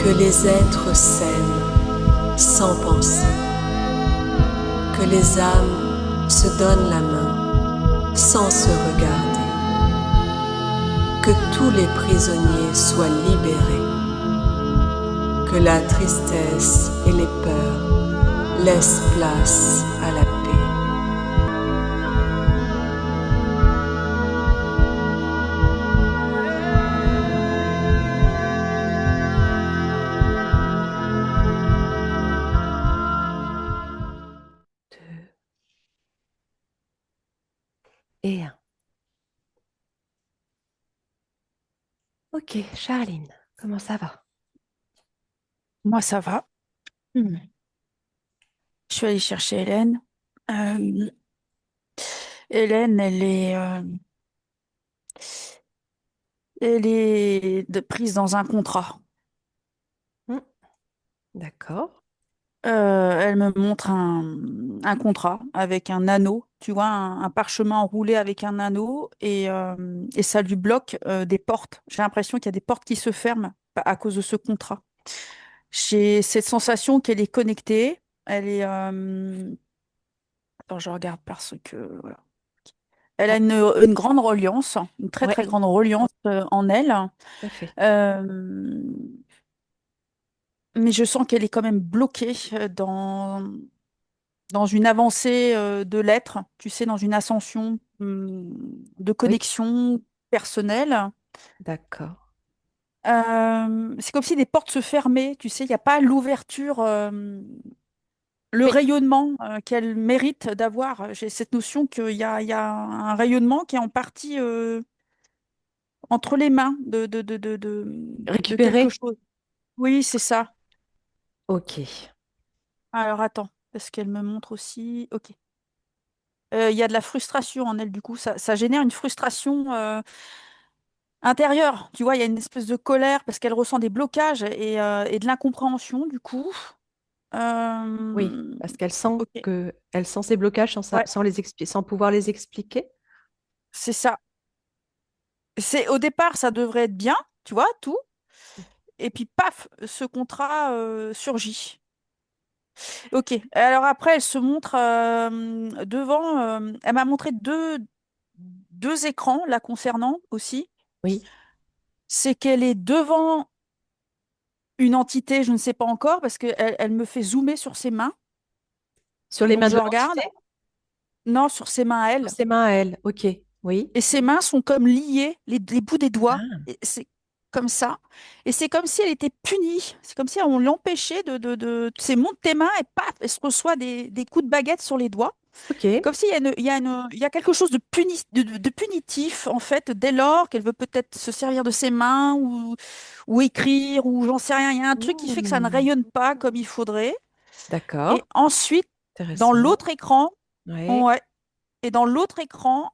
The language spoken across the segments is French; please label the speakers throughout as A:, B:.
A: Que les êtres s'aiment sans penser, que les âmes se donnent la main sans se regarder, que tous les prisonniers soient libérés, que la tristesse et les peurs laissent place à la paix.
B: Deux et un. Ok, Charline, comment ça va?
C: Moi, ça va. Hmm. Je suis allée chercher Hélène. Euh, Hélène, prise dans un contrat.
B: Hmm, d'accord.
C: Elle me montre un contrat avec un anneau, tu vois, un parchemin enroulé avec un anneau et ça lui bloque des portes. J'ai l'impression qu'il y a des portes qui se ferment à cause de ce contrat. J'ai cette sensation qu'elle est connectée. Elle est. Attends, je regarde parce que. Voilà. Elle
B: Ah,
C: a une grande reliance, une très
B: ouais,
C: très grande reliance en elle.
B: tout à fait.
C: Euh, mais je sens qu'elle est quand même bloquée dans une avancée de l'être, tu sais, dans une ascension de
B: Oui,
C: connexion personnelle.
B: d'accord.
C: C'est comme si des portes se fermaient, tu sais, il n'y a pas l'ouverture, le
B: Oui,
C: rayonnement qu'elle mérite d'avoir. J'ai cette notion qu'il y a un rayonnement qui est en partie entre les mains de quelque
B: récupérer.
C: chose. Oui, c'est ça.
B: Ok.
C: Alors attends, parce qu'elle me montre aussi. Ok. Il y a de la frustration en elle, du coup. Ça génère une frustration intérieure. Tu vois, il y a une espèce de colère parce qu'elle ressent des blocages et de l'incompréhension, du coup.
B: Oui,
C: Euh,
B: parce qu'elle sent
C: Ok.
B: que elle sent ses blocages
C: Ouais,
B: sans pouvoir les expliquer.
C: c'est ça. Au départ, ça devrait être bien, tu vois, tout. Et puis, paf, ce contrat surgit. Ok. Alors après, elle se montre devant. Elle m'a montré deux écrans la concernant aussi.
B: Oui,
C: C'est qu'elle est devant une entité, je ne sais pas encore, parce qu'elle me fait zoomer sur ses mains.
B: sur les
C: Donc
B: mains
C: je
B: de
C: regarde.
B: l'entité,
C: Non, sur ses mains à
B: sur
C: elle.
B: ses mains à elle. Ok, oui.
C: Et ses mains sont comme liées, les bouts des doigts.
B: Ah,
C: Et c'est comme ça. Et c'est comme si elle était punie. C'est comme si on l'empêchait C'est monte tes mains et paf, elle se reçoit des coups de baguette sur les doigts.
B: ok.
C: Comme s'il y a, il y a quelque chose de punitif, en fait, dès lors qu'elle veut peut-être se servir de ses mains ou écrire, ou j'en sais rien. Il y a un truc qui fait que ça ne
B: Hmm,
C: rayonne pas comme il faudrait. Et
B: d'accord,
C: ensuite, dans
B: intéressant.
C: l'autre écran,
B: Ouais.
C: ouais, et dans l'autre écran,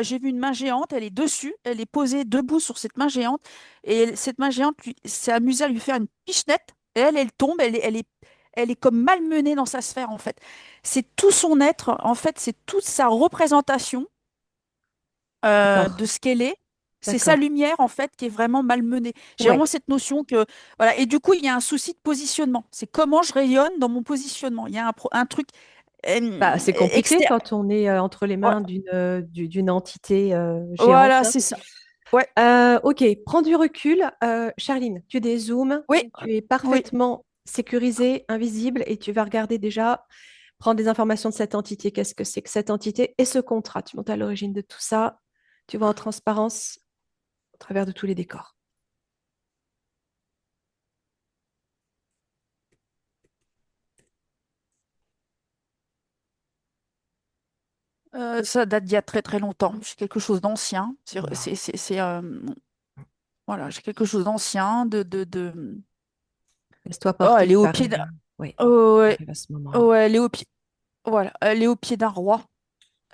C: j'ai vu une main géante, elle est dessus, elle est posée debout sur cette main géante, et cette main géante s'est amusée à lui faire une pichenette, et elle tombe, elle est comme malmenée dans sa sphère, en fait. C'est tout son être, en fait, c'est toute sa représentation
B: D'accord,
C: de ce qu'elle est. C'est sa
B: d'accord.
C: lumière, en fait, qui est vraiment malmenée. J'ai
B: Ouais.
C: vraiment cette notion que, voilà, et du coup, il y a un souci de positionnement. C'est comment je rayonne dans mon positionnement. Il y a un truc
B: Bah, c'est compliqué
C: externe.
B: quand on est entre les
C: Ouais,
B: mains d'une entité géante.
C: voilà, c'est ça. Ouais.
B: Ok, prends du recul. Charline, tu dézoomes,
C: Oui,
B: tu es
C: oui.
B: parfaitement sécurisée, invisible, et tu vas regarder déjà, prendre des informations de cette entité. Qu'est-ce que c'est que cette entité et ce contrat? Tu montes à l'origine de tout ça. Tu vois en transparence au travers de tous les décors.
C: Ça date d'il y a très très longtemps. J'ai quelque chose d'ancien.
B: Bon,
C: Voilà, j'ai quelque chose d'ancien.
B: laisse-toi
C: Oh,
B: porter,
C: elle est
B: tu
C: au
B: vas
C: pied d'un.
B: arriver. Oui,
C: Oh, ouais,
B: arrive à ce moment-là.
C: oh, ouais, elle est au pied. Voilà, elle est au pied d'un roi.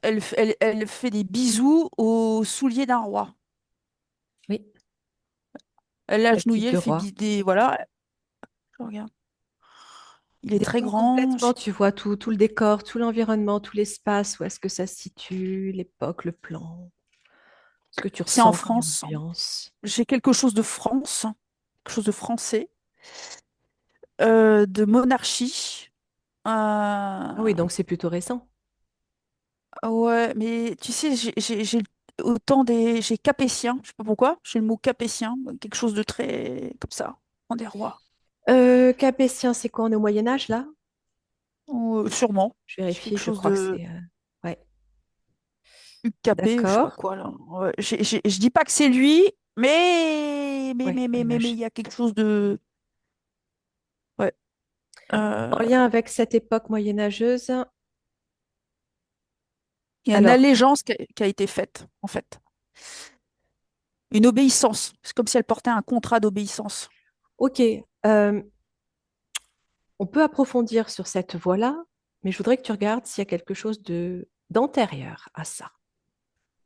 C: Elle fait des bisous aux souliers d'un roi.
B: Oui,
C: Elle l'a
B: quel type
C: agenouillé,
B: de
C: elle fait
B: roi?
C: des. Voilà, je regarde. Il est très
B: Dézoome
C: grand.
B: complètement, tu vois tout le décor, tout l'environnement, tout l'espace, où est-ce que ça se situe, l'époque, le plan, ce que tu
C: C'est en
B: ressens comme
C: France.
B: ambiance.
C: J'ai quelque chose de France, quelque chose de français. de monarchie.
B: Ah oui,
C: Euh,
B: donc c'est plutôt récent.
C: ouais, mais tu sais, j'ai autant des. J'ai capétien, je sais pas pourquoi, j'ai le mot capétien, quelque chose de très comme ça, en des rois.
B: Capétien, c'est quoi? On est au Moyen Âge là?
C: Sûrement.
B: Je
C: C'est
B: vérifie,
C: quelque
B: je
C: chose
B: crois que
C: de
B: c'est... Ouais,
C: UCAP, je sais pas
B: d'accord.
C: quoi là. Ouais, je dis pas que c'est lui,
B: Ouais, Moyen
C: mais il
B: Âge.
C: y a quelque chose de. Ouais.
B: En
C: Euh,
B: lien avec cette époque moyenâgeuse,
C: Il y a une
B: alors,
C: allégeance qui a été faite, en fait. Une obéissance. C'est comme si elle portait un contrat d'obéissance.
B: ok, euh, on peut approfondir sur cette voie-là, mais je voudrais que tu regardes s'il y a quelque chose de d'antérieur à ça.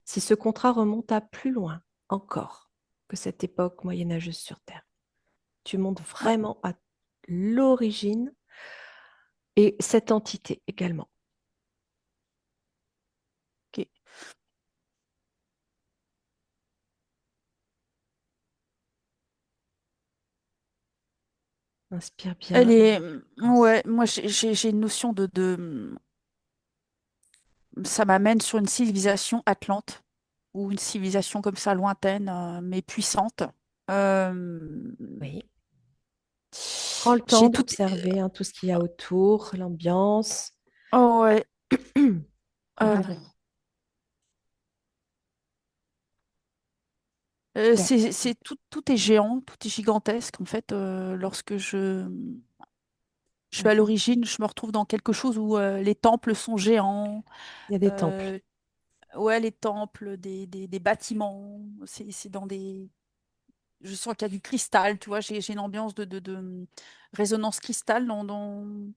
B: Si ce contrat remonte à plus loin encore que cette époque moyenâgeuse sur Terre. Tu montes
C: Ouais,
B: vraiment à l'origine et cette entité également.
C: ok.
B: Inspire
C: Elle
B: bien.
C: est.
B: Pense.
C: Ouais, moi, j'ai une notion ça m'amène sur une civilisation atlante, ou une civilisation comme ça, lointaine, mais puissante. Euh,
B: Oui. Prends le temps
C: J'ai tout.
B: d'observer hein, tout ce qu'il y a autour, l'ambiance.
C: Oh, ouais. euh,
B: Ouais,
C: tout est géant, tout est gigantesque. En fait, lorsque je suis à
B: d'accord.
C: l'origine, je me retrouve dans quelque chose où les temples sont géants.
B: Il y a des temples.
C: euh, ouais, les temples, des bâtiments. C'est dans des. Je sens qu'il y a du cristal, tu vois. J'ai une ambiance de résonance cristal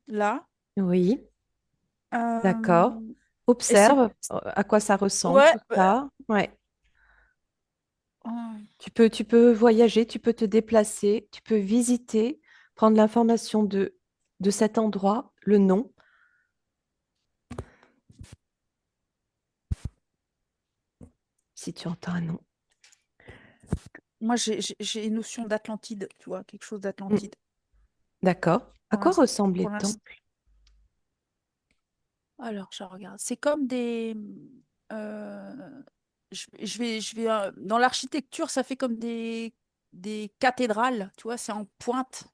C: là.
B: Oui, d'accord.
C: Euh, et c'est.
B: Observe à quoi ça ressemble
C: Ouais.
B: tout ça. Ouais.
C: euh,
B: Tu peux voyager, tu peux te déplacer, tu peux visiter, prendre l'information de cet endroit, le nom, si tu entends un nom.
C: Moi, j'ai une notion d'Atlantide, tu vois, quelque chose
B: Mm,
C: d'Atlantide.
B: d'accord. À
C: Pour
B: quoi
C: l'instant.
B: ressemblent les
C: Pour l'instant.
B: temples?
C: Alors, je regarde. C'est comme des. euh, dans l'architecture, ça fait comme des cathédrales, tu vois, c'est en pointe.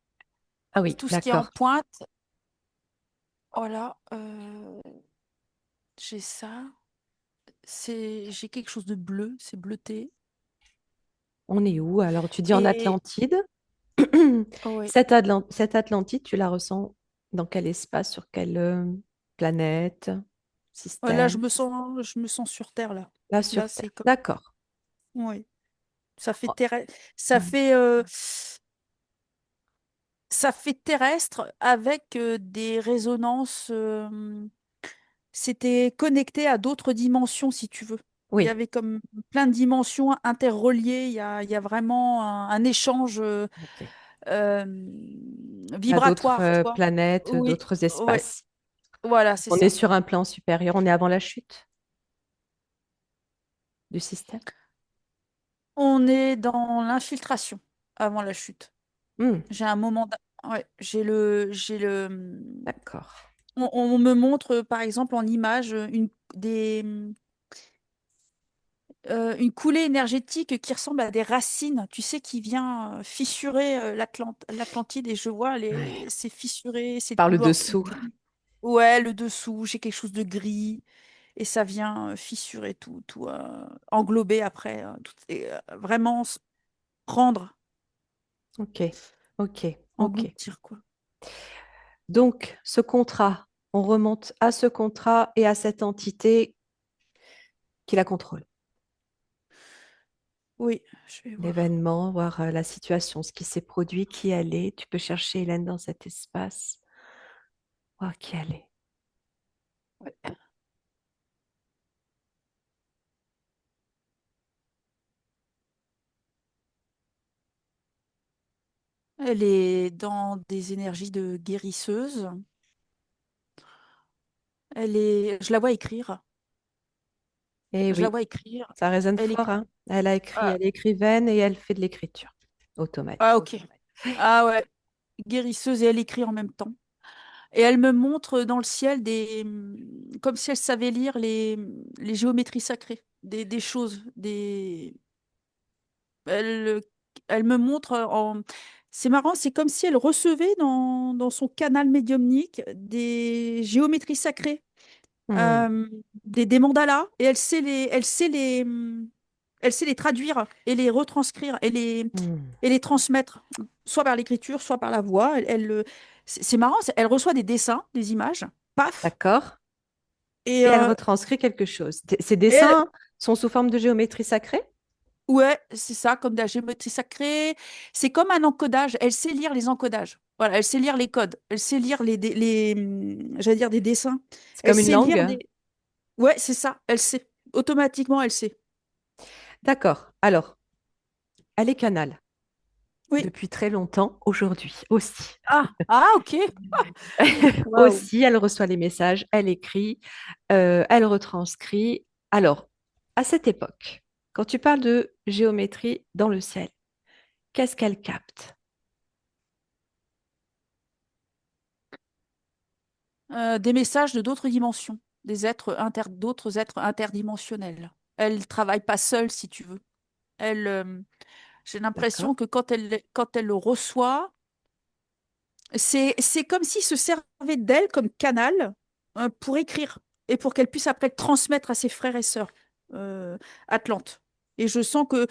B: Ah oui,
C: Tout ce qui est en
B: d'accord.
C: pointe, voilà, j'ai ça. J'ai quelque chose de bleu, c'est bleuté.
B: On est où? Alors, tu dis en
C: Et
B: Atlantide.
C: ouais.
B: Cette Atlantide, tu la ressens dans quel espace, sur quelle planète,
C: Là,
B: système?
C: je me sens sur Terre là.
B: Là,
C: Là,
B: sur
C: c'est
B: Terre.
C: comme,
B: D'accord.
C: ouais, ça fait
B: Oh,
C: ça
B: mm.
C: fait, ça fait terrestre avec des résonances. C'était connecté à d'autres dimensions, si tu veux. Il y
B: Oui,
C: avait comme plein de dimensions interreliées. Il y a vraiment un échange
B: ok.
C: euh,
B: À d'autres
C: vibratoire, tu vois.
B: planètes,
C: Oui,
B: d'autres
C: ouais,
B: espaces.
C: voilà, c'est
B: On est
C: ça.
B: sur un plan supérieur, on est avant la chute du système.
C: On est dans l'infiltration avant la chute.
B: Hmm,
C: J'ai un ouais, j'ai le.
B: d'accord.
C: On me montre, par exemple, en image, une coulée énergétique qui ressemble à des racines, tu sais, qui vient fissurer l'Atlantide, et je vois
B: Ouais.
C: c'est fissuré, c'est de
B: Par le
C: couleur
B: dessous.
C: gris. Ouais, le dessous, j'ai quelque chose de gris, et ça vient fissurer tout englober après, et vraiment prendre,
B: Ok, ok, ok.
C: engloutir, quoi.
B: Donc, ce contrat, on remonte à ce contrat et à cette entité qui la contrôle.
C: Oui, je vais voir.
B: L'événement, voir la situation, ce qui s'est produit, qui elle est. Tu peux chercher Hélène dans cet espace, voir qui elle est.
C: Ouais. Elle est dans des énergies de guérisseuse. Je la vois écrire.
B: Et
C: Je la
B: oui,
C: vois écrire.
B: ça résonne
C: Elle
B: fort,
C: écrit.
B: hein. Elle a écrit,
C: Ah,
B: elle est écrivaine et elle fait de l'écriture
C: ah,
B: automatique.
C: ok. Ah ouais. guérisseuse et elle écrit en même temps. Et elle me montre dans le ciel comme si elle savait lire les géométries sacrées, des choses, elle, elle me montre c'est marrant, c'est comme si elle recevait dans son canal médiumnique des géométries sacrées,
B: Hmm,
C: euh, des mandalas, et elle sait les traduire et les retranscrire
B: hmm.
C: et les transmettre, soit par l'écriture, soit par la voix. C'est marrant, elle reçoit des dessins, des images, paf,
B: D'accord.
C: et,
B: Et elle
C: euh,
B: retranscrit quelque chose. Ces
C: et elle,
B: dessins sont sous forme de géométrie sacrée?
C: ouais, c'est ça, comme de la géométrie sacrée. C'est comme un encodage. Elle sait lire les encodages. Voilà, elle sait lire les codes. Elle sait lire j'allais dire des dessins.
B: C'est
C: Elle
B: comme une
C: sait lire
B: langue?
C: des. Ouais, c'est ça. Elle sait. Automatiquement, elle sait.
B: D'accord. Alors, elle est canal
C: Oui.
B: depuis très longtemps, aujourd'hui aussi.
C: Ah, ah, ok. Waouh.
B: Aussi, elle reçoit les messages, elle écrit, elle retranscrit. Alors, à cette époque, quand tu parles de géométrie dans le ciel, qu'est-ce qu'elle capte?
C: Des messages de d'autres dimensions, d'autres êtres interdimensionnels. Elle travaille pas seule, si tu veux. J'ai
B: D'accord?
C: l'impression que quand elle le reçoit, c'est comme s'il se servait d'elle comme canal pour écrire et pour qu'elle puisse après transmettre à ses frères et sœurs Atlantes. Et je sens que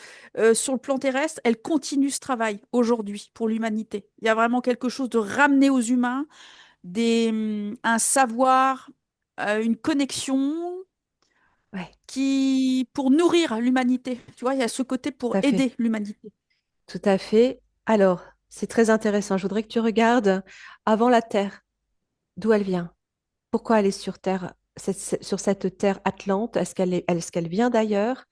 C: sur le plan terrestre, elle continue ce travail aujourd'hui pour l'humanité. Il y a vraiment quelque chose de ramener aux humains un savoir, une connexion
B: Oui,
C: pour nourrir l'humanité. Tu vois, il y a ce côté
B: tout
C: pour
B: à fait.
C: aider l'humanité.
B: Tout à fait. Alors, c'est très intéressant. Je voudrais que tu regardes avant la Terre, d'où elle vient. Pourquoi elle est sur Terre, sur cette Terre Atlante? Est-ce qu'elle vient d'ailleurs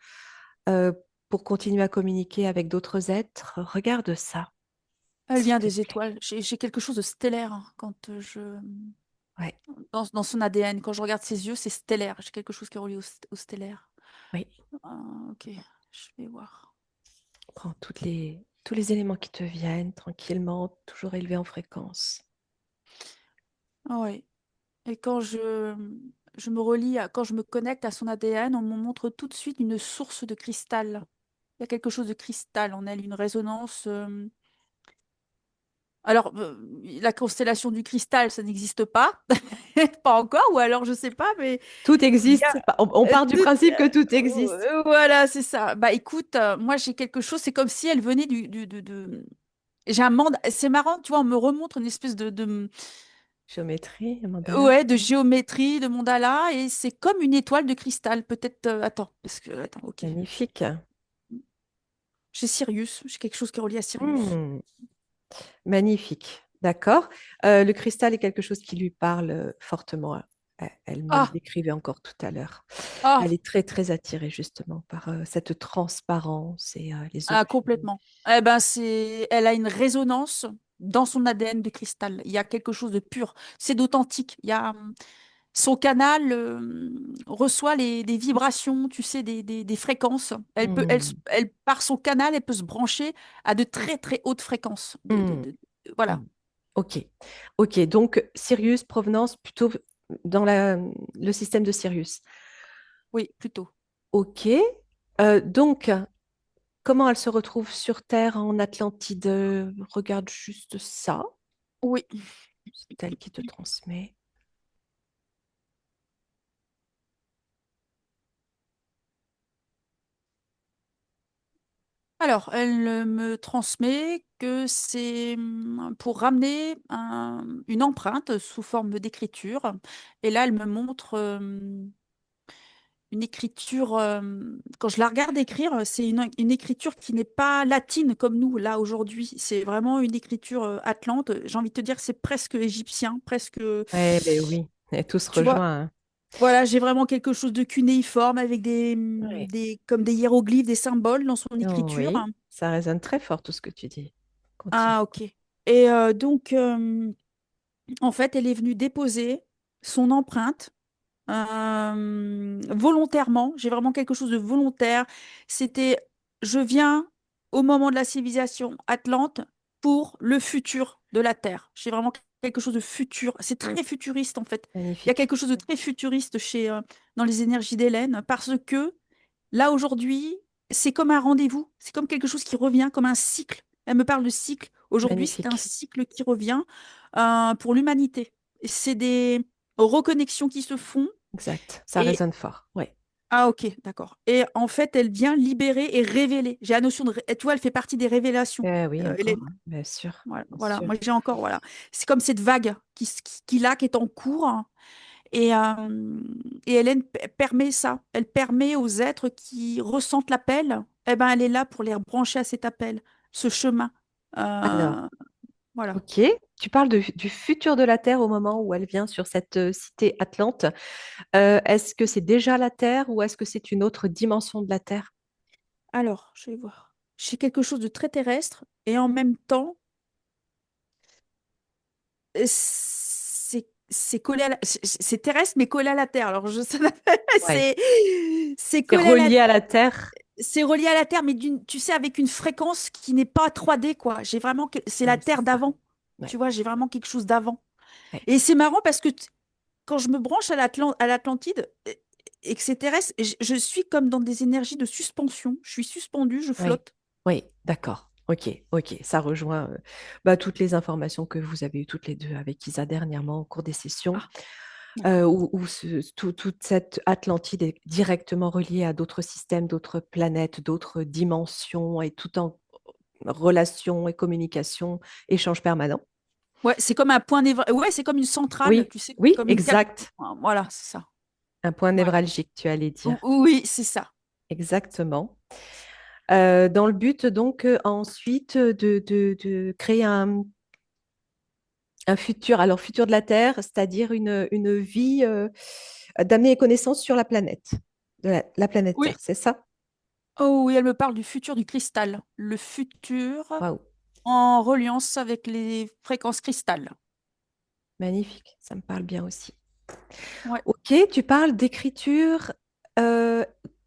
B: euh, pour continuer à communiquer avec d'autres êtres? Regarde ça,
C: Elle
B: s'il
C: vient
B: te
C: des
B: plaît.
C: étoiles. J'ai quelque chose de stellaire hein,
B: Ouais,
C: dans son ADN. Quand je regarde ses yeux, c'est stellaire. J'ai quelque chose qui est relié au stellaire.
B: oui.
C: Ah, ok, je vais voir.
B: Prends tous les éléments qui te viennent tranquillement, toujours élevés en fréquence.
C: Ah ouais. Et je me quand je me connecte à son ADN, on me montre tout de suite une source de cristal. Il y a quelque chose de cristal en elle, une résonance. Alors, la constellation du cristal, ça n'existe pas. Pas encore, ou alors je sais pas, mais
B: Tout
C: il y
B: existe.
C: a
B: On part du
C: tout-
B: principe que tout existe.
C: voilà, c'est ça. Bah écoute, moi j'ai quelque chose, c'est comme si elle venait j'ai un mandala. C'est marrant, tu vois, on me remontre une espèce
B: Géométrie, un mandala.
C: ouais, de géométrie, de mandala, et c'est comme une étoile de cristal. Peut-être, attends, attends, ok.
B: Magnifique.
C: J'ai Sirius, j'ai quelque chose qui est relié à Sirius.
B: Hmm, magnifique. D'accord. Le cristal est quelque chose qui lui parle fortement. Elle me le
C: Ah,
B: décrivait encore tout à l'heure.
C: ah,
B: Elle est très, très attirée justement par cette transparence et les
C: ah,
B: objets.
C: complètement. Eh ben, elle a une résonance dans son ADN de cristal. Il y a quelque chose de pur. C'est d'authentique. Son canal reçoit des vibrations, tu sais, des fréquences.
B: Hmm,
C: Par son canal, elle peut se brancher à de très, très hautes fréquences.
B: hmm,
C: Voilà.
B: hmm. Ok. Ok. Donc, Sirius, provenance plutôt dans le système de Sirius.
C: Oui, plutôt.
B: Ok. Donc, comment elle se retrouve sur Terre en Atlantide? Regarde juste ça.
C: Oui.
B: C'est elle qui te transmet.
C: Alors, elle me transmet que c'est pour ramener une empreinte sous forme d'écriture. Et là, elle me montre une écriture. Quand je la regarde écrire, c'est une écriture qui n'est pas latine comme nous, là, aujourd'hui. C'est vraiment une écriture atlante. J'ai envie de te dire, c'est presque égyptien, presque.
B: Eh ben oui, et tout se
C: Tu vois,
B: rejoint, hein.
C: voilà, j'ai vraiment quelque chose de cunéiforme avec
B: Ouais.
C: comme des hiéroglyphes, des symboles dans son
B: Oh
C: écriture.
B: oui, ça résonne très fort tout ce que tu dis. Continue.
C: Ah, ok. Et donc, en fait, elle est venue déposer son empreinte volontairement. J'ai vraiment quelque chose de volontaire. C'était, je viens au moment de la civilisation atlante pour le futur de la Terre. J'ai vraiment quelque chose de futur. C'est très futuriste en fait. Il y a
B: Magnifique.
C: quelque chose de très futuriste dans les énergies d'Hélène parce que là aujourd'hui, c'est comme un rendez-vous. C'est comme quelque chose qui revient, comme un cycle. Elle me parle de cycle. Aujourd'hui, c'est un
B: Magnifique.
C: cycle qui revient pour l'humanité. C'est des reconnexions qui se font.
B: Exact. Ça
C: Et
B: résonne fort. Oui.
C: ah ok, d'accord. Et en fait, elle vient libérer et révéler. J'ai la notion tu vois, elle fait partie des révélations.
B: Oui, encore,
C: Hélène.
B: hein. Bien sûr.
C: Voilà,
B: Bien
C: voilà.
B: sûr.
C: Moi j'ai encore, voilà. C'est comme cette vague qui là, qui est en cours. Et Hélène permet ça. Elle permet aux êtres qui ressentent l'appel, eh ben, elle est là pour les brancher à cet appel, ce chemin.
B: Alors,
C: Euh, voilà.
B: ok. Tu parles du futur de la Terre au moment où elle vient sur cette cité Atlante. Est-ce que c'est déjà la Terre ou est-ce que c'est une autre dimension de la Terre?
C: Alors, je vais voir. J'ai quelque chose de très terrestre et en même temps, c'est collé c'est terrestre mais collé à la terre. Alors
B: Ouais.
C: c'est c'est
B: C'est
C: collé à la
B: relié à la Terre.
C: c'est relié à la terre mais tu sais avec une fréquence qui n'est pas 3D quoi. J'ai vraiment c'est la
B: Ouais, c'est
C: terre
B: ça.
C: d'avant.
B: Ouais.
C: Tu vois, j'ai vraiment quelque chose d'avant.
B: Ouais.
C: Et c'est marrant parce que quand je me branche à l'Atlantide et que c'est terrestre, je suis comme dans des énergies de suspension. Je suis suspendue, je
B: Oui,
C: flotte.
B: oui, d'accord. Ok, ok. Ça rejoint toutes les informations que vous avez eues toutes les deux avec Isa dernièrement au cours des sessions,
C: Ah, d'accord.
B: où toute cette Atlantide est directement reliée à d'autres systèmes, d'autres planètes, d'autres dimensions et tout en relation et communication, échange permanent.
C: Ouais, c'est comme un point névralgique. Ouais, c'est comme une centrale,
B: Oui,
C: tu sais,
B: oui,
C: comme une
B: exact.
C: Voilà, c'est ça.
B: Un point
C: Ouais.
B: névralgique, tu allais dire.
C: Oui, c'est ça.
B: Exactement. Dans le but donc ensuite de créer un futur, alors futur de la Terre, c'est-à-dire une vie, d'amener connaissances sur la planète, la planète
C: Oui.
B: Terre, c'est ça?
C: Oh oui, elle me parle du futur du cristal. Le futur
B: Waouh,
C: en reliance avec les fréquences cristal.
B: magnifique, ça me parle bien aussi.
C: Ouais.
B: Ok, tu parles d'écriture euh,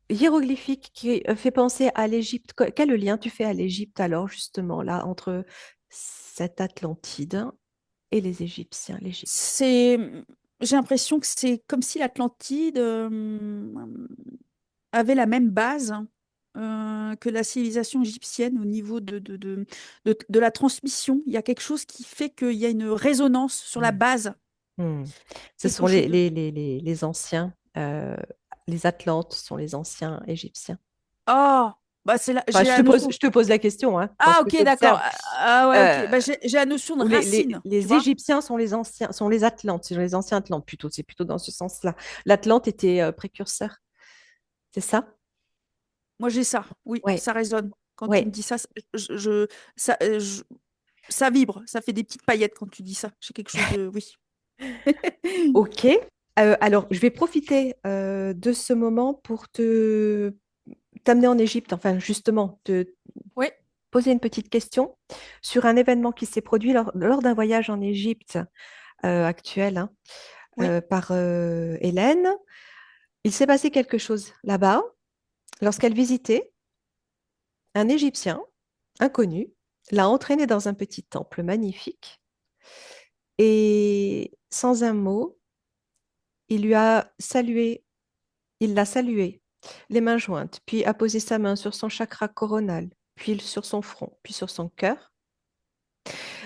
B: hiéroglyphique qui fait penser à l'Égypte. Quel lien tu fais à l'Égypte alors justement là entre cette Atlantide et les Égyptiens, l'Égypte?
C: C'est, j'ai l'impression que c'est comme si l'Atlantide avait la même base que la civilisation égyptienne au niveau de la transmission. Il y a quelque chose qui fait qu'il y a une résonance sur la
B: Hmm.
C: base,
B: Hmm. Ce sont
C: quelque chose de...
B: les anciens, les Atlantes sont les anciens Égyptiens.
C: Ah, bah c'est là,
B: Enfin,
C: j'ai la notion.
B: je te pose la question, hein, dans
C: Ah,
B: ce que
C: ok,
B: tu
C: d'accord.
B: observes.
C: Ah ouais, ok.
B: Euh,
C: Bah, j'ai la notion de
B: ou
C: racine, tu
B: les
C: vois.
B: Égyptiens sont les anciens, sont les Atlantes, sont les anciens Atlantes plutôt. C'est plutôt dans ce sens-là. L'Atlante était précurseur, c'est ça?
C: Moi, j'ai ça. Oui,
B: Ouais,
C: ça résonne. Quand tu me
B: ouais.
C: dis ça, ça, ça vibre, ça fait des petites paillettes quand tu dis ça. J'ai quelque chose de... Oui.
B: Ok. Alors, je vais profiter de ce moment pour te t'amener en Égypte, enfin justement, te
C: Oui,
B: poser une petite question sur un événement qui s'est produit lors d'un voyage en Égypte actuel, hein,
C: oui,
B: par Hélène. Il s'est passé quelque chose là-bas lorsqu'elle visitait un Égyptien inconnu, l'a entraîné dans un petit temple magnifique et sans un mot, il lui a salué, il l'a salué, les mains jointes, puis a posé sa main sur son chakra coronal, puis sur son front, puis sur son cœur.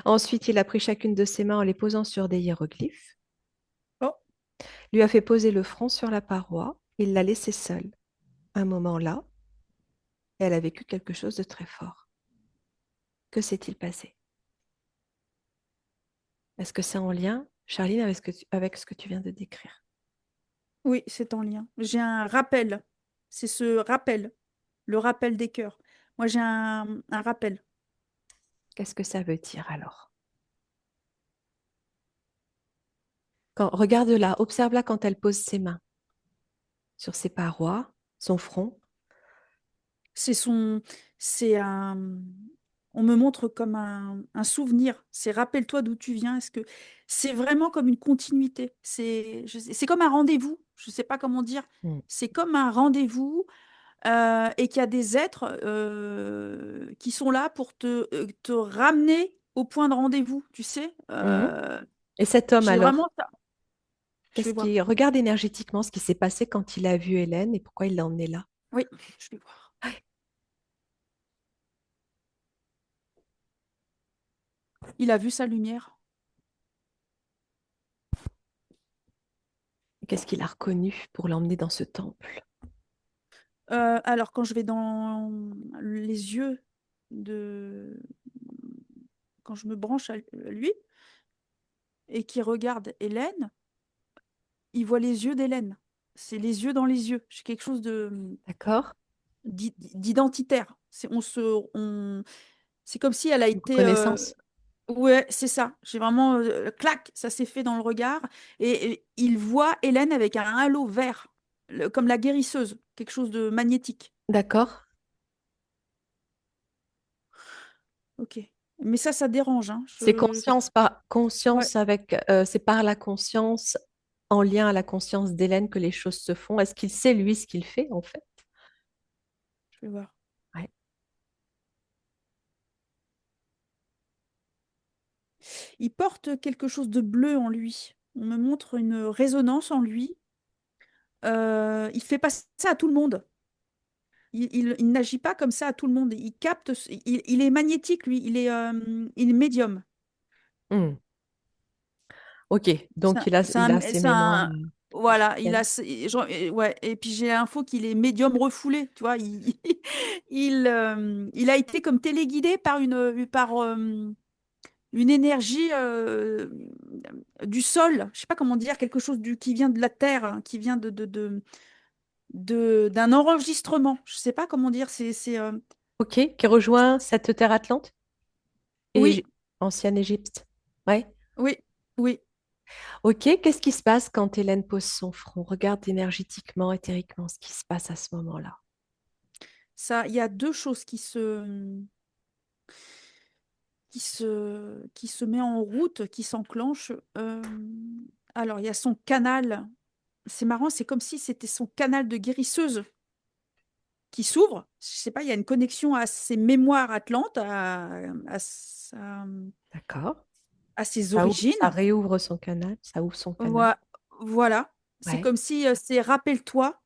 B: Ensuite, il a pris chacune de ses mains en les posant sur des hiéroglyphes,
C: oh,
B: lui a fait poser le front sur la paroi, il l'a laissée seule. Un moment là, et elle a vécu quelque chose de très fort. Que s'est-il passé? Est-ce que c'est en lien, Charline, avec ce que tu viens de décrire?
C: oui, c'est en lien. J'ai un rappel. C'est ce rappel, le rappel des cœurs. Moi, j'ai un rappel.
B: Qu'est-ce que ça veut dire alors? Regarde-la, observe-la quand elle pose ses mains sur ses parois, son front.
C: C'est son, c'est un, on me montre comme un souvenir. C'est rappelle-toi d'où tu viens. Est-ce que c'est vraiment comme une continuité? C'est comme un rendez-vous. Je ne sais pas comment dire.
B: Hmm.
C: C'est comme un rendez-vous et qu'il y a des êtres qui sont là pour te ramener. au point de rendez-vous, tu sais.
B: Mhm. Et cet homme
C: J'ai
B: alors,
C: vraiment ça. Je vais
B: qu'est-ce
C: voir.
B: qui regarde énergétiquement ce qui s'est passé quand il a vu Hélène et pourquoi il l'a emmenée là?
C: Oui, je vais voir. Il a vu sa lumière.
B: Qu'est-ce qu'il a reconnu pour l'emmener dans ce temple?
C: Alors, quand je vais dans les yeux de... Quand je me branche à lui et qu'il regarde Hélène, il voit les yeux d'Hélène. C'est les yeux dans les yeux. J'ai quelque chose de
B: D'accord?
C: d'identitaire. C'est comme si elle a
B: Une
C: été.
B: reconnaissance?
C: Ouais, c'est ça. J'ai vraiment clac, ça s'est fait dans le regard. Et il voit Hélène avec un halo vert, comme la guérisseuse, quelque chose de magnétique.
B: D'accord.
C: Ok. Mais ça dérange, hein.
B: C'est conscience par
C: Ouais,
B: conscience avec, c'est par la conscience en lien à la conscience d'Hélène que les choses se font. Est-ce qu'il sait lui ce qu'il fait en fait?
C: je vais voir.
B: Ouais.
C: Il porte quelque chose de bleu en lui. On me montre une résonance en lui. Il fait passer ça à tout le monde. Il n'agit pas comme ça à tout le monde. Il capte, il est magnétique, lui. Il est médium.
B: Hmm. Ok,
C: C'est
B: donc
C: un, c'est
B: il a
C: un-
B: ses
C: c'est
B: mémoires.
C: un- voilà,
B: Anciennes.
C: ouais. Et puis j'ai l'info qu'il est médium refoulé, tu vois. Il a été comme téléguidé par une énergie du sol. Je sais pas comment dire, quelque chose qui vient de la terre, hein, qui vient d'un enregistrement. Je sais pas comment dire.
B: Ok, qui rejoint cette terre Atlante et
C: Oui,
B: ancienne Égypte. Ouais.
C: oui, oui.
B: Ok, qu'est-ce qui se passe quand Hélène pose son front? Regarde énergétiquement, éthériquement ce qui se passe à ce moment-là.
C: Ça, il y a deux choses qui se met en route, qui s'enclenche. Alors, il y a son canal. C'est marrant, c'est comme si c'était son canal de guérisseuse qui s'ouvre. Je sais pas, il y a une connexion à ses mémoires atlantes,
B: D'accord.
C: à ses
B: Ça
C: origines.
B: réouvre son canal, ça ouvre son canal.
C: Voilà. C'est
B: Ouais.
C: comme si c'est rappelle-toi,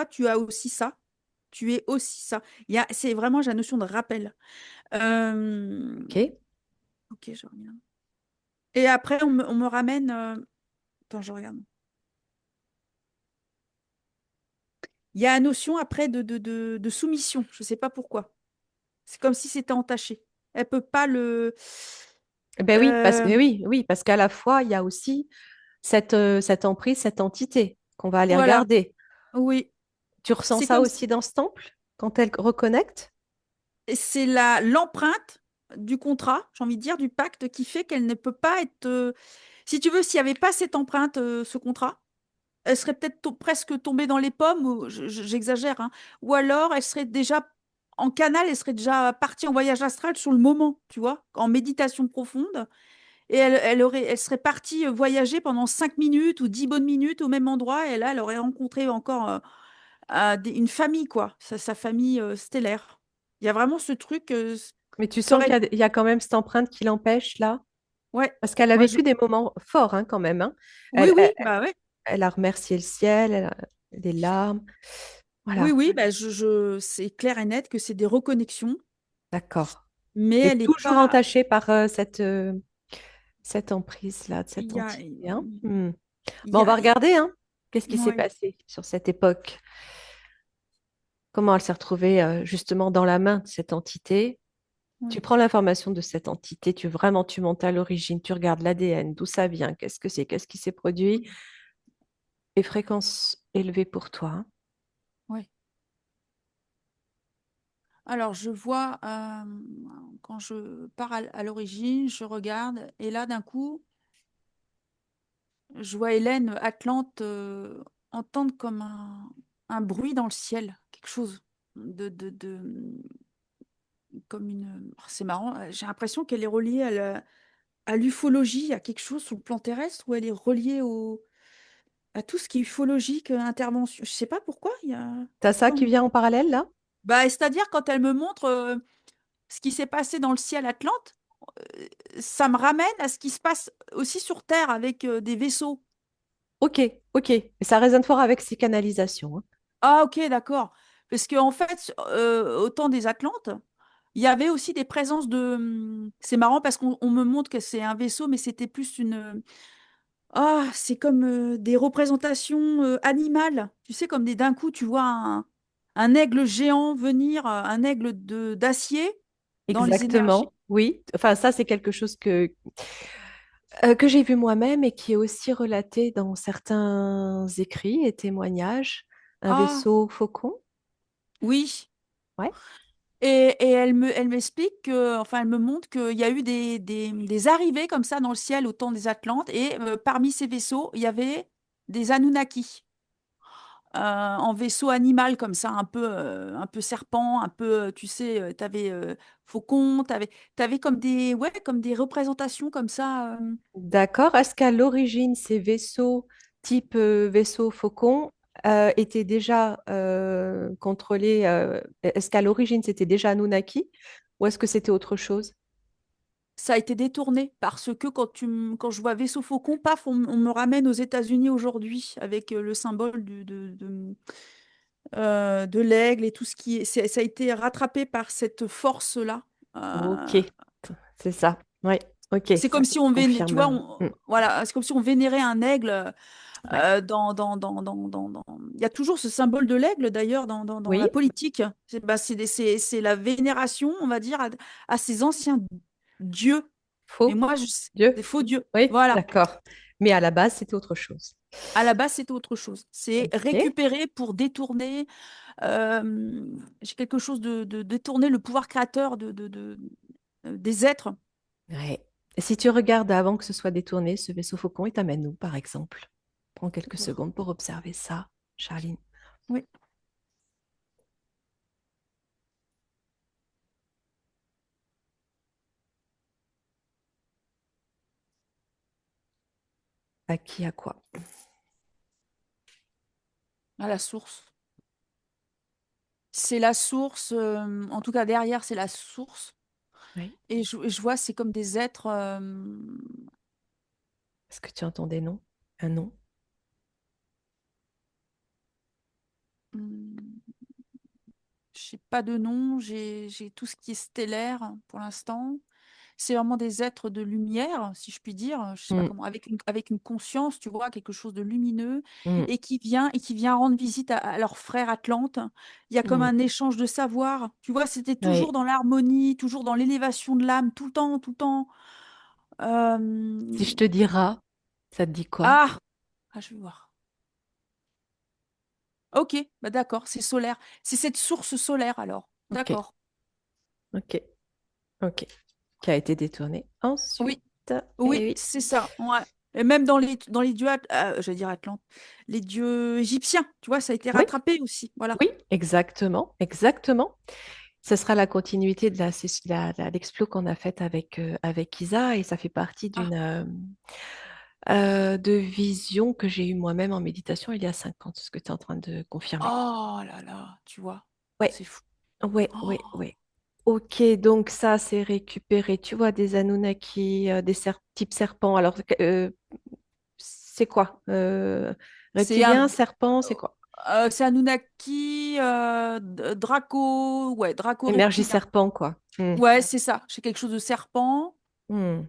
C: tu as aussi ça. Tu es aussi ça. C'est vraiment j'ai la notion de rappel. Euh,
B: Ok.
C: ok, je reviens. Et après, on me ramène. Attends, je regarde. Il y a la notion après de soumission. Je ne sais pas pourquoi. C'est comme si c'était entaché. Elle peut pas le.
B: Eh ben oui,
C: euh,
B: oui, oui, parce qu'à la fois, il y a aussi cette emprise, cette entité qu'on va aller
C: voilà.
B: regarder.
C: Oui.
B: Tu ressens
C: C'est
B: ça
C: comme
B: aussi
C: si
B: dans ce temple quand elle reconnecte?
C: c'est l'empreinte du contrat, j'ai envie de dire, du pacte qui fait qu'elle ne peut pas être. Si tu veux, s'il n'y avait pas cette empreinte, ce contrat, elle serait peut-être presque tombée dans les pommes, ou j'exagère, hein. Ou alors elle serait déjà en canal, elle serait déjà partie en voyage astral sur le moment, tu vois, en méditation profonde. Et elle serait partie voyager pendant 5 minutes ou 10 bonnes minutes au même endroit. Et là, elle aurait rencontré encore une famille, quoi, sa famille stellaire. Il y a vraiment ce truc
B: Mais tu
C: qui
B: sens
C: aurait.
B: il y a quand même cette empreinte qui l'empêche là?
C: Ouais,
B: Parce qu'elle a
C: moi,
B: vécu des moments forts hein, quand même, hein.
C: oui,
B: Elle,
C: oui,
B: elle,
C: bah ouais.
B: elle a remercié le ciel, elle a des larmes.
C: Oui,
B: Voilà,
C: oui, bah c'est clair et net que c'est des reconnexions,
B: d'accord.
C: mais
B: Et
C: elle n'est
B: toujours
C: pas.
B: entachée par cette emprise-là, de
C: Il
B: cette
C: y a,
B: entité, hein.
C: il
B: Hmm.
C: y
B: Bon, on
C: a,
B: va regarder, hein, qu'est-ce qui s'est
C: ouais,
B: passé sur cette époque. Comment elle s'est retrouvée justement dans la main de cette entité. Tu
C: ouais.
B: prends l'information de cette entité, tu montes à l'origine, tu regardes l'ADN, d'où ça vient, qu'est-ce que c'est, qu'est-ce qui s'est produit, et fréquence élevée pour toi, hein.
C: Ouais. Alors, je vois, quand je pars à l'origine, je regarde, et là, d'un coup, je vois Hélène Atlante entendre comme un bruit dans le ciel, quelque chose comme une. Oh, c'est marrant, j'ai l'impression qu'elle est reliée à l'ufologie, à quelque chose sur le plan terrestre, ou elle est reliée à tout ce qui est ufologique, intervention. Je sais pas pourquoi, il y a.
B: T'as ça qui vient en parallèle là?
C: Bah, c'est-à-dire quand elle me montre ce qui s'est passé dans le ciel Atlante. ça me ramène à ce qui se passe aussi sur Terre avec des vaisseaux.
B: Ok, ok. Et ça résonne fort avec ces canalisations, hein.
C: Ah, ok, d'accord. Parce qu'en fait, au temps des Atlantes, il y avait aussi des présences de... C'est marrant parce qu'on me montre que c'est un vaisseau, mais c'était plus une... Ah, c'est comme des représentations animales. Tu sais, comme d'un coup, tu vois un aigle géant venir, un aigle d'acier dans les énergies.
B: Exactement, oui. Enfin, ça, c'est quelque chose que j'ai vu moi-même et qui est aussi relaté dans certains écrits et témoignages. Un
C: Ah,
B: vaisseau faucon,
C: oui.
B: ouais.
C: Et elle m'explique que, enfin, elle me montre qu'il y a eu des arrivées comme ça dans le ciel au temps des Atlantes, et parmi ces vaisseaux, il y avait des Anunnaki en vaisseau animal comme ça, un peu serpent, un peu, tu sais, tu avais faucon, t'avais comme ouais, comme des représentations comme ça.
B: D'accord. Est-ce qu'à l'origine, ces vaisseaux type vaisseau faucon étaient déjà contrôlés est-ce qu'à l'origine, c'était déjà Anunnaki ou est-ce que c'était autre chose?
C: Ça a été détourné parce que quand je vois vaisseau faucon, paf, on me ramène aux États-Unis aujourd'hui avec le symbole de l'aigle et tout ce qui est, ça a été rattrapé par cette force-là.
B: Ok,
C: Euh,
B: c'est ça. Oui, ok,
C: c'est
B: ça
C: comme si on tu vois,
B: confirme.
C: voilà, c'est comme si on vénérait un aigle.
B: Ouais.
C: Il y a toujours ce symbole de l'aigle d'ailleurs dans la
B: Oui,
C: politique. C'est la vénération, on va dire, à ces anciens dieux. Mais
B: faux,
C: moi, des
B: Dieu.
C: faux dieux.
B: Oui,
C: Voilà.
B: d'accord. Mais à la base, c'était autre chose.
C: À la base, c'était autre chose. C'est
B: Ok.
C: récupérer pour détourner. J'ai quelque chose de détourner le pouvoir créateur des êtres.
B: Ouais. Et si tu regardes avant que ce soit détourné, ce vaisseau faucon, il t'amène où, par exemple? Prends quelques secondes pour observer ça, Charline.
C: Oui.
B: À qui, à quoi?
C: À la source. C'est la source, en tout cas derrière, c'est la source.
B: Oui.
C: Et je vois, c'est comme des êtres.
B: Est-ce que tu entends des noms? Un nom?
C: Hmm, j'ai pas de nom, j'ai tout ce qui est stellaire pour l'instant. C'est vraiment des êtres de lumière, si je puis dire, je sais pas
B: Hmm,
C: comment, avec une conscience, tu vois, quelque chose de lumineux,
B: hmm,
C: et qui vient rendre visite à leur frère Atlante. Il y a comme
B: hmm.
C: un échange de savoir, tu vois, c'était toujours
B: Oui.
C: dans l'harmonie, toujours dans l'élévation de l'âme, tout le temps, tout le temps.
B: Si
C: Euh,
B: je te dis rat, ça te dit quoi?
C: Ah, ah, je vais voir. Ok, bah d'accord, c'est solaire. C'est cette source solaire alors.
B: Ok,
C: D'accord.
B: ok, ok. Qui a été détourné
C: Oui,
B: ensuite.
C: oui,
B: Et oui.
C: c'est ça. Ouais. Et même dans les dieux, j'allais dire Atlante, les dieux égyptiens, tu vois, ça a été
B: Oui,
C: rattrapé aussi. Voilà.
B: oui, exactement, exactement. Ce sera la continuité de l'explo qu'on a faite avec Isa et ça fait partie
C: Ah,
B: de vision que j'ai eue moi-même en méditation il y a 5 ans, ce que tu es en train de confirmer.
C: oh là là, tu vois,
B: Ouais,
C: c'est fou.
B: ouais,
C: Oh,
B: ouais, ouais. Ok, donc ça, c'est récupéré. Tu vois, des Anunnaki, types serpents. Alors, c'est quoi?
C: c'est un,
B: Reptilien, serpent, c'est quoi?
C: c'est Anunnaki, Draco, ouais, Draco
B: Énergie
C: reptilien.
B: serpent, quoi. Hmm,
C: Ouais, c'est ça. C'est quelque chose de serpent.
B: hmm,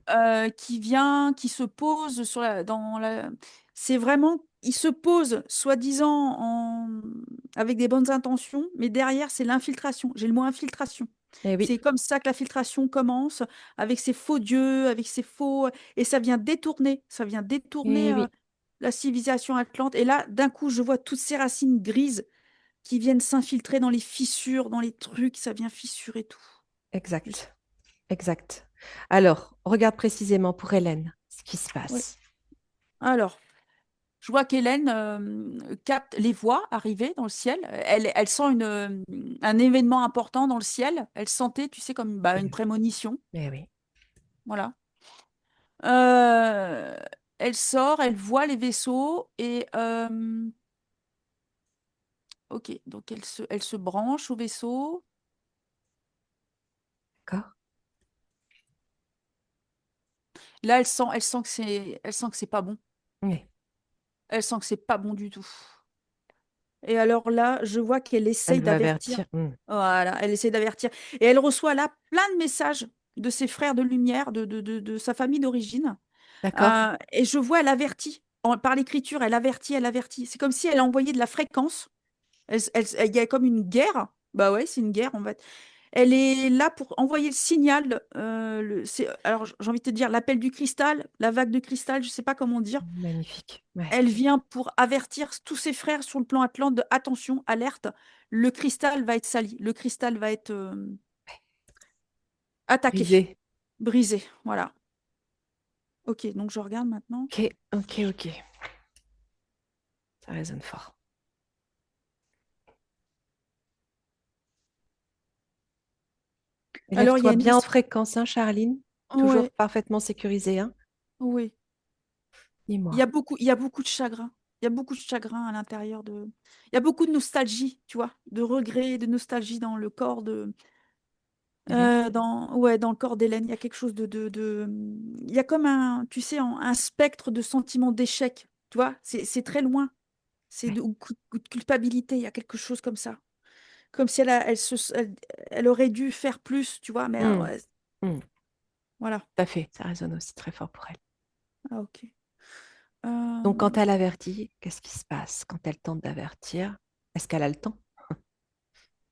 C: Qui vient, qui se pose dans la... C'est vraiment, il se pose, soi-disant, avec des bonnes intentions, mais derrière, c'est l'infiltration. J'ai le mot infiltration.
B: eh oui,
C: C'est comme ça que la filtration commence, avec ces faux dieux, avec ces faux... Et ça vient détourner
B: eh oui,
C: la civilisation atlante. Et là, d'un coup, je vois toutes ces racines grises qui viennent s'infiltrer dans les fissures, dans les trucs, ça vient fissurer tout.
B: exact, exact. Alors, regarde précisément pour Hélène ce qui se
C: Oui.
B: passe.
C: Alors, je vois qu'Hélène capte les voix arriver dans le ciel. Elle sent un événement important dans le ciel. Elle sentait, tu sais, comme bah, une prémonition.
B: Eh oui,
C: Voilà. Euh, elle sort, elle voit les vaisseaux et ok, donc elle se branche au vaisseau.
B: d'accord.
C: Là, elle sent que c'est pas bon.
B: Oui.
C: Elle sent que c'est pas bon du tout. Et alors là, je vois qu'elle
B: Elle
C: essaye
B: veut
C: d'avertir.
B: avertir.
C: Voilà, elle essaie d'avertir. Et elle reçoit là plein de messages de ses frères de lumière, de sa famille d'origine.
B: D'accord.
C: Et je vois, elle avertit. Par l'écriture, elle avertit, elle avertit. C'est comme si elle envoyait de la fréquence. Il y a comme une guerre. Bah ouais, c'est une guerre en fait. Elle est là pour envoyer le signal. Alors, j'ai envie de te dire l'appel du cristal, la vague de cristal, je sais pas comment dire.
B: Magnifique. Ouais.
C: Elle vient pour avertir tous ses frères sur le plan Atlante de attention, alerte, le cristal va être sali, le cristal va être attaqué,
B: Brisé.
C: brisé. Voilà. Ok, donc je regarde maintenant.
B: Ok, ok, ok. Ça résonne fort.
C: Alors, il y a
B: Élève-toi
C: une
B: bien en
C: mission.
B: fréquence, hein, Charline. Toujours
C: Ouais,
B: parfaitement sécurisé, hein.
C: oui.
B: Dis-moi.
C: Il y a beaucoup de chagrin. Il y a beaucoup de chagrin à l'intérieur de. Il y a beaucoup de nostalgie, tu vois, de regret, de nostalgie dans le corps de.
B: Hélène.
C: Ouais, dans le corps d'Hélène, il y a quelque chose il y a comme un, tu sais, un spectre de sentiment d'échec, tu vois, c'est très loin, c'est
B: Ouais.
C: ou de culpabilité, il y a quelque chose comme ça, comme si elle aurait dû faire plus, tu vois, mais
B: Hmm,
C: ouais,
B: hmm.
C: voilà.
B: Tout à fait. Ça résonne aussi très fort pour elle.
C: Ah, ok.
B: Donc, quand
C: Euh,
B: elle avertit, qu'est-ce qui se passe? Quand elle tente d'avertir, est-ce qu'elle a le temps?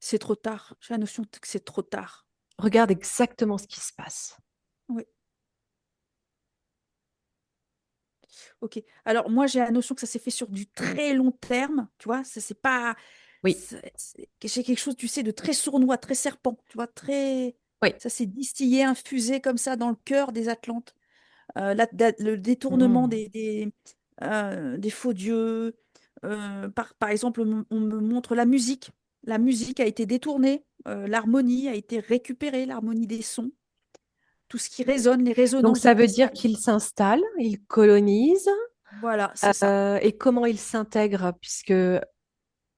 C: c'est trop tard, j'ai la notion que c'est trop tard.
B: Regarde exactement ce qui se passe.
C: Oui, ok. Alors, moi, j'ai la notion que ça s'est fait sur du très long terme, tu vois, ça c'est pas.
B: Oui,
C: J'ai quelque chose, tu sais, de très sournois, très serpent, tu vois, très.
B: oui.
C: Ça s'est distillé, infusé comme ça dans le cœur des Atlantes. Le détournement
B: Hmm.
C: des faux dieux. Par exemple, on me montre la musique. La musique a été détournée, l'harmonie a été récupérée, l'harmonie des sons. Tout ce qui résonne, les
B: Donc,
C: résonances de
B: ça veut dire
C: cristal.
B: qu'il s'installe, il colonise.
C: Voilà, c'est ça.
B: Et comment il s'intègre, puisque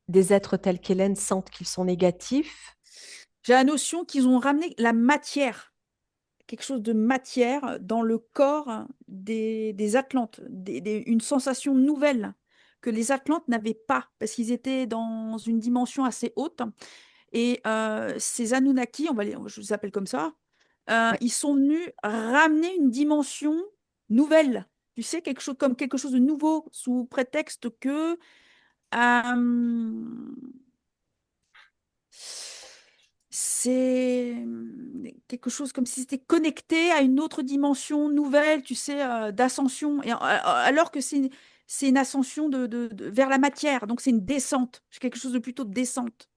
B: des êtres tels qu'Hélène sentent qu'ils sont négatifs.
C: J'ai la notion qu'ils ont ramené la matière, quelque chose de matière dans le corps des Atlantes, une sensation nouvelle que les Atlantes n'avaient pas, parce qu'ils étaient dans une dimension assez haute. Et ces Anunnaki, je les appelle comme ça,
B: Ouais.
C: ils sont venus ramener une dimension nouvelle. Tu sais, quelque chose de nouveau, sous prétexte que c'est quelque chose comme si c'était connecté à une autre dimension nouvelle, tu sais, d'ascension. Alors que c'est une ascension vers la matière, donc c'est une descente. C'est quelque chose de plutôt de descente.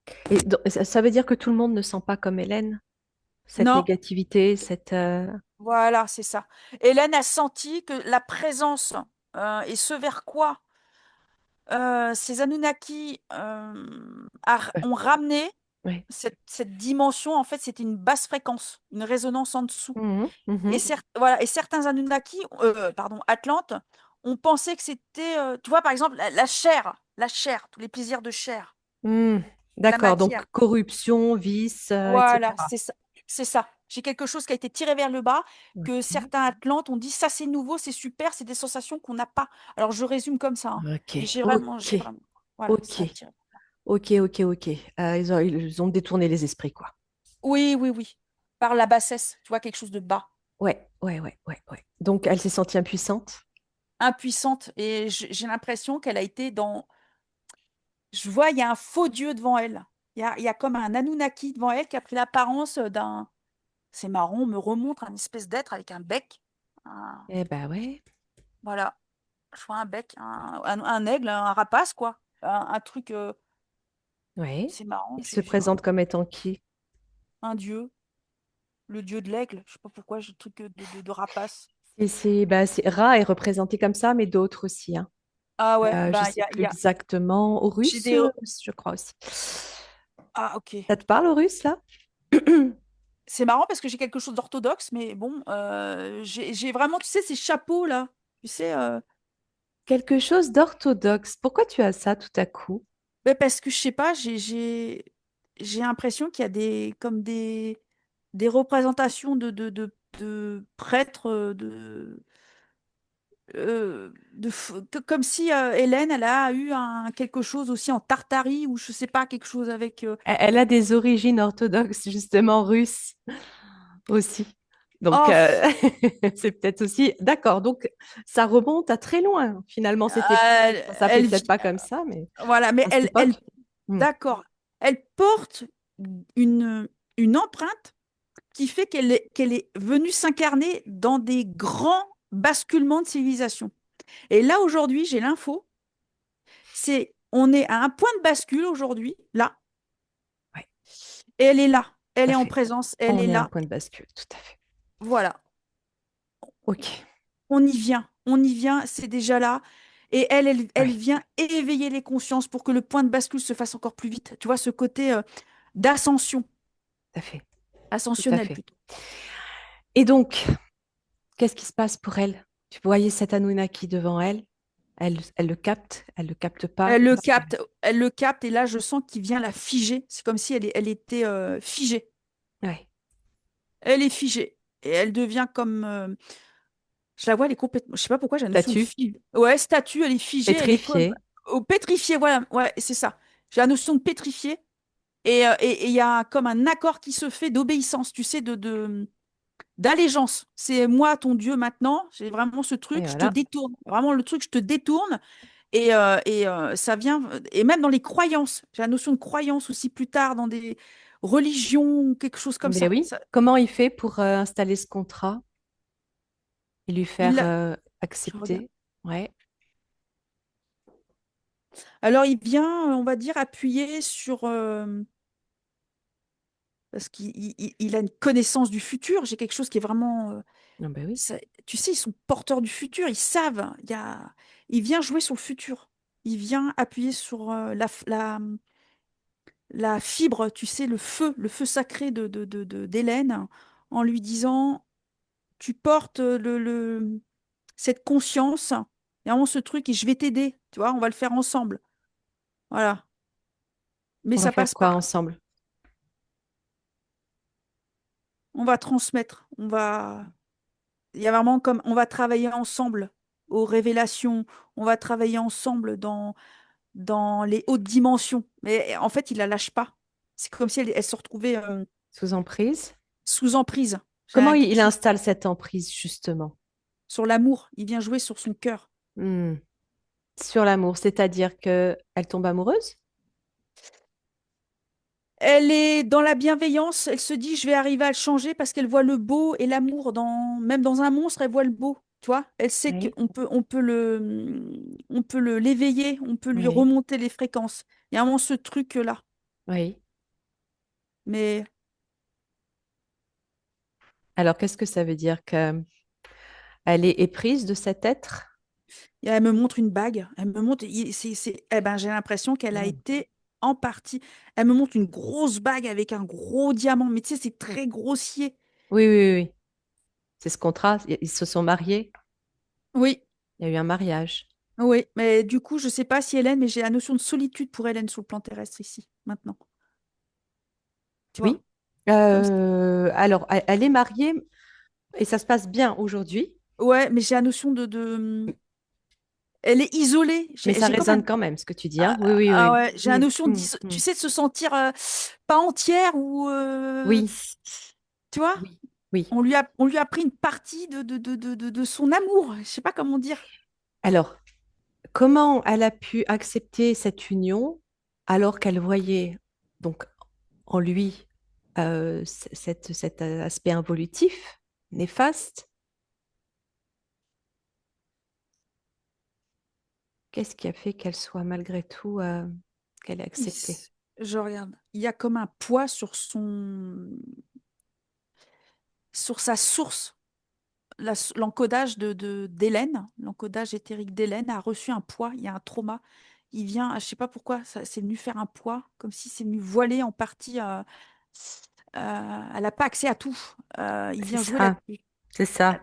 B: Ça veut dire que tout le monde ne sent pas comme Hélène, cette
C: Non,
B: négativité, cette...
C: voilà, c'est ça. Hélène a senti que la présence et ce vers quoi ces Anunnaki
B: Ouais.
C: ont ramené
B: Ouais.
C: cette dimension, en fait, c'était une basse fréquence, une résonance en dessous.
B: Mhm,
C: Et,
B: mhm.
C: voilà, et certains Anunnaki, pardon, Atlantes, ont pensé que c'était, tu vois, par exemple, la chair, tous les plaisirs de chair,
B: Hmm.
C: la
B: D'accord, donc
C: matière.
B: corruption, vice,
C: Voilà,
B: etc.
C: c'est ça. C'est ça. J'ai quelque chose qui a été tiré vers le bas, que
B: Ok,
C: certains Atlantes ont dit, ça c'est nouveau, c'est super, c'est des sensations qu'on n'a pas. Alors je résume comme ça, hein.
B: ok,
C: Mais
B: ok,
C: j'ai vraiment, voilà,
B: ok,
C: ça a tiré.
B: ok, ok, ok. Ils ont détourné les esprits, quoi.
C: Oui, oui, oui. Par la bassesse, tu vois, quelque chose de bas,
B: Ouais, ouais, ouais, ouais, ouais. Donc, elle s'est sentie impuissante.
C: impuissante. Et j'ai l'impression qu'elle a été dans. Je vois, il y a un faux dieu devant elle. Il y a comme un Anunnaki devant elle qui a pris l'apparence d'un. C'est marrant, on me remontre un espèce d'être avec un bec.
B: Eh ben ouais,
C: Voilà, je vois un bec, un aigle, un rapace, quoi. Un truc,
B: ouais.
C: c'est marrant,
B: Il se présente comme étant qui?
C: un dieu, le dieu de l'aigle. Je sais pas pourquoi j'ai le truc de rapace.
B: Ra est représenté comme ça, mais d'autres aussi, hein.
C: Ah ouais,
B: Je
C: ben
B: sais plus
C: il y a
B: exactement.
C: j'ai
B: Horus,
C: des.
B: je crois aussi.
C: Ah ok.
B: Ça te parle, Horus, là?
C: C'est marrant parce que j'ai quelque chose d'orthodoxe, mais bon, j'ai vraiment, tu sais, ces chapeaux là. Tu sais,
B: Quelque chose d'orthodoxe. Pourquoi tu as ça tout à coup?
C: ben, parce que je sais pas, j'ai l'impression qu'il y a des représentations de prêtre, comme si Hélène, elle a eu quelque chose aussi en Tartarie ou je sais pas, quelque chose avec.
B: Elle a des origines orthodoxes, justement russes aussi. Donc,
C: Oh,
B: c'est peut-être aussi... D'accord, donc ça remonte à très loin. Finalement, cette époque,
C: elle,
B: ça s'appelait
C: elle
B: peut-être
C: vit-
B: pas comme ça, mais
C: voilà, mais
B: à cette époque. Hmm.
C: d'accord, elle porte une, une empreinte qui fait qu'elle est venue s'incarner dans des grands basculements de civilisation. Et là, aujourd'hui, j'ai l'info, on est à un point de bascule aujourd'hui, là,
B: Ouais,
C: et elle est là, elle
B: tout à
C: est en
B: fait.
C: présence, elle
B: On
C: est
B: est à un
C: là.
B: point de bascule, tout à fait.
C: Voilà,
B: Ok.
C: on y vient, c'est déjà là. Et elle
B: Oui,
C: vient éveiller les consciences pour que le point de bascule se fasse encore plus vite. Tu vois, ce côté d'ascension,
B: tout à fait. Tout à
C: ascensionnel
B: fait.
C: plutôt.
B: Et donc, qu'est-ce qui se passe pour elle? Tu voyais cette Anunnaki devant elle. Elle le capte pas.
C: Elle le capte, et là, je sens qu'il vient la figer. C'est comme si elle était figée.
B: Ouais.
C: Elle est figée. Et elle devient comme. Je la vois, elle est complètement. Je sais pas pourquoi j'ai la notion de
B: Statue,
C: fige. Ouais, statue, elle est figée, elle est comme.
B: pétrifiée.
C: Pétrifiée, voilà. Ouais, c'est ça. J'ai la notion de pétrifiée. Et il y a comme un accord qui se fait d'obéissance, tu sais, d'allégeance. C'est moi, ton Dieu, maintenant. J'ai vraiment ce
B: Et
C: truc, je te
B: voilà.
C: détourne. Vraiment le truc, je te détourne. Ça vient, et même dans les croyances, j'ai la notion de croyance aussi plus tard, dans des religions, quelque chose comme
B: Ben
C: ça.
B: oui. Comment il fait pour installer ce contrat et lui
C: Il
B: faire
C: l'a- je regarde.
B: accepter? Ouais.
C: Alors, il vient, on va dire, appuyer sur, parce qu'il a une connaissance du futur. J'ai quelque chose qui est vraiment,
B: Ah ben oui.
C: tu sais, ils sont porteurs du futur, ils savent. Il vient jouer sur le futur. Il vient appuyer sur la fibre, tu sais, le feu sacré d'Hélène, en lui disant, tu portes cette conscience, et vraiment ce truc, et je vais t'aider, tu vois, on va le faire ensemble. Voilà. Mais
B: On va
C: ça
B: faire
C: passe
B: quoi
C: par,
B: ensemble?
C: on va transmettre, il y a vraiment comme, on va travailler ensemble aux révélations, on va travailler ensemble dans les hautes dimensions. Mais en fait, il la lâche pas. C'est comme si elle se retrouvait
B: Sous emprise?
C: sous emprise.
B: Comment
C: J'ai quelque
B: il
C: chose
B: installe cette emprise, justement?
C: sur l'amour. Il vient jouer sur son cœur.
B: Hmm. Sur l'amour, c'est-à-dire que elle tombe amoureuse?
C: Elle est dans la bienveillance. Elle se dit, je vais arriver à le changer parce qu'elle voit le beau et l'amour même dans un monstre, elle voit le beau. Tu vois, elle sait
B: Oui.
C: on peut l'éveiller, on peut lui
B: Oui.
C: remonter les fréquences. Il y a vraiment ce truc-là.
B: Oui.
C: Mais
B: Alors, qu'est-ce que ça veut dire que elle est éprise de cet être?
C: elle me montre une bague. Elle me montre, eh ben, j'ai l'impression qu'elle a
B: Hmm.
C: été en partie. Elle me montre une grosse bague avec un gros diamant. Mais tu sais, c'est très grossier.
B: Oui, oui, oui, oui. C'est ce contrat. Ils se sont mariés.
C: Oui,
B: Il y a eu un mariage.
C: oui. Mais du coup, je sais pas si Hélène, mais j'ai la notion de solitude pour Hélène sur le plan terrestre ici, maintenant. Tu vois?
B: Oui.
C: Comme
B: Alors, elle est mariée et ça se passe bien aujourd'hui,
C: Ouais, mais j'ai la notion elle est isolée.
B: mais ça
C: J'ai comme un.
B: résonne quand même, ce que tu dis, hein? Oui, oui,
C: Ah
B: oui.
C: ouais, j'ai la
B: Hmm,
C: notion
B: hmm, hmm.
C: tu sais, de se sentir pas entière ou.
B: Oui,
C: Tu vois?
B: oui, oui.
C: On lui a pris une partie de son amour. Je sais pas comment dire.
B: Alors, comment elle a pu accepter cette union alors qu'elle voyait donc en lui cet aspect involutif, néfaste? Qu'est-ce qui a fait qu'elle soit malgré tout, qu'elle ait
C: Il
B: accepté?
C: Je regarde. Il y a comme un poids sur sa source. L'encodage d'Hélène, l'encodage éthérique d'Hélène a reçu un poids. Il y a un trauma. Il vient, je sais pas pourquoi, c'est venu faire un poids, comme si c'est venu voiler en partie. Elle n'a pas accès à tout. Il
B: C'est
C: vient jouer
B: ça,
C: là-dessus.
B: c'est ça.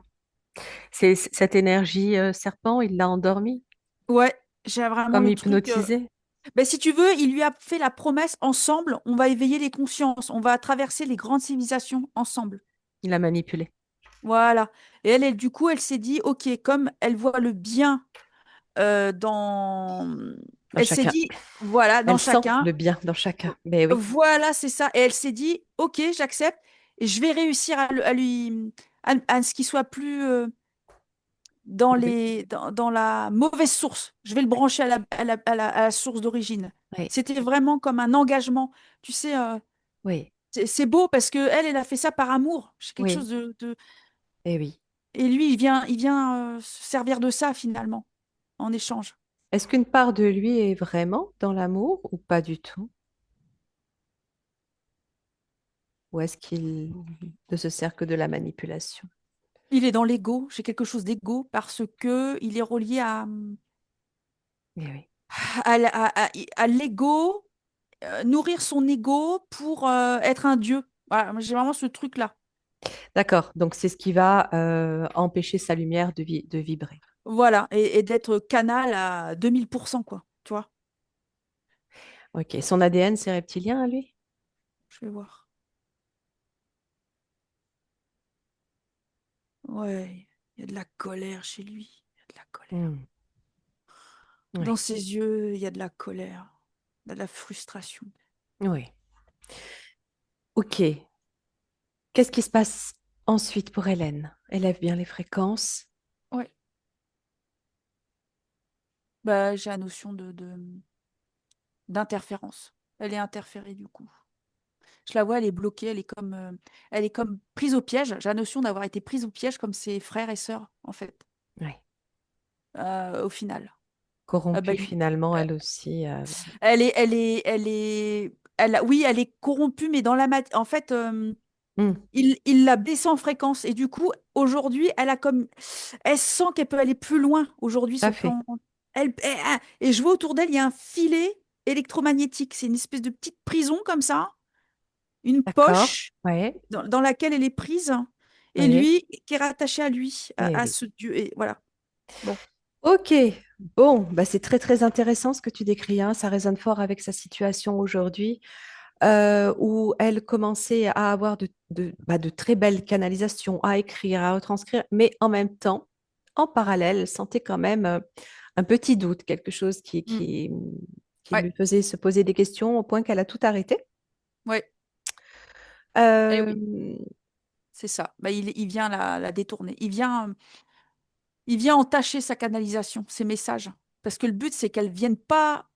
B: C'est cette énergie serpent, il l'a endormie,
C: Ouais, j'ai vraiment
B: comme
C: le truc.
B: hypnotisée.
C: Ben, si tu veux, il lui a fait la promesse ensemble, on va éveiller les consciences, on va traverser les grandes civilisations ensemble.
B: Il l'a manipulée.
C: Voilà. Et du coup, elle s'est dit, OK, comme elle voit le bien dans...
B: Dans
C: Elle s'est
B: chacun.
C: dit, voilà, dans
B: Elle sent
C: chacun.
B: le bien dans chacun. Ben oui,
C: Voilà, c'est ça. Et elle s'est dit, OK, j'accepte. Et je vais réussir à lui... à ce qu'il soit plus
B: oui,
C: dans la mauvaise source. Je vais le brancher à la source d'origine.
B: oui,
C: C'était vraiment comme un engagement. Tu sais,
B: oui,
C: c'est beau parce que elle a fait ça par amour. C'est quelque
B: oui,
C: chose
B: et oui.
C: Et lui, il vient se servir de ça finalement, en échange.
B: Est-ce qu'une part de lui est vraiment dans l'amour ou pas du tout? Ou est-ce qu'il ne se sert que de la manipulation?
C: Il est dans l'ego. J'ai quelque chose d'ego parce que il est relié
B: Eh oui.
C: à l'ego, nourrir son ego pour être un dieu. Voilà, moi, j'ai vraiment ce truc-là.
B: D'accord, donc c'est ce qui va empêcher sa lumière de vibrer.
C: Voilà, et d'être canal à 2000%, quoi. Tu vois,
B: Ok, son ADN, c'est reptilien à lui?
C: je vais voir. Ouais, il y a de la colère chez lui. Il y a de la colère.
B: Hmm,
C: Dans
B: oui,
C: ses yeux, il y a de la colère, de la frustration.
B: oui. Ok, qu'est-ce qui se passe ensuite pour Hélène? Élève bien les fréquences.
C: Ouais. Bah, j'ai la notion d'interférence. Elle est interférée du coup. Je la vois, elle est bloquée, elle est comme prise au piège. J'ai la notion d'avoir été prise au piège comme ses frères et sœurs, en fait,
B: Oui.
C: au final. Bah,
B: Corrompue finalement,
C: euh,
B: elle aussi.
C: oui, elle est corrompue, mais dans la matière. En fait,
B: Hmm,
C: il l'a baissée en fréquence et du coup, aujourd'hui, elle sent qu'elle peut aller plus loin aujourd'hui
B: tout à
C: sur le
B: fait.
C: plan. Et je vois autour d'elle, il y a un filet électromagnétique. C'est une espèce de petite prison comme ça, une
B: D'accord.
C: poche
B: Oui,
C: dans laquelle elle est prise et
B: oui,
C: lui qui est rattaché à lui,
B: eh
C: à
B: oui.
C: ce Dieu. Et voilà. Bon.
B: Ok, bon, bah c'est très très intéressant ce que tu décris, hein. Ça résonne fort avec sa situation aujourd'hui, où elle commençait à avoir de très belles canalisations, à écrire, à retranscrire, mais en même temps, en parallèle, elle sentait quand même un petit doute, quelque chose
C: Mm.
B: qui
C: Ouais.
B: lui faisait se poser des questions au point qu'elle a tout arrêté.
C: Ouais. Eh
B: Euh,
C: oui, c'est ça. Bah, il vient la détourner. Il vient entacher sa canalisation, ses messages. Parce que le but, c'est qu'elle ne vienne pas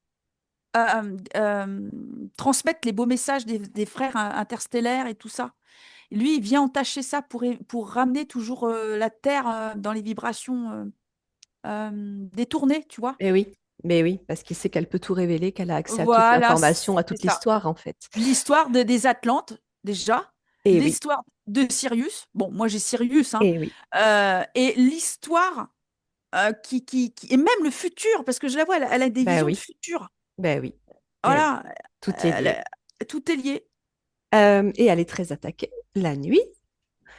C: transmettre les beaux messages des frères interstellaires et tout ça. Lui, il vient entacher ça pour ramener toujours la Terre dans les vibrations détournées, tu vois.
B: eh oui, mais oui, parce qu'il sait qu'elle peut tout révéler, qu'elle a accès à toute
C: Voilà,
B: l'information, à
C: c'est
B: toute
C: ça.
B: l'histoire en fait.
C: L'histoire des Atlantes, déjà.
B: Eh oui,
C: L'histoire de Sirius. Bon, moi, j'ai Sirius, hein.
B: eh oui,
C: Et l'histoire et même le futur, parce que je la vois, elle a des
B: ben
C: visions de
B: oui,
C: futur.
B: ben oui, ben oui,
C: Voilà,
B: tout est lié.
C: tout est lié.
B: Et elle est très attaquée la nuit,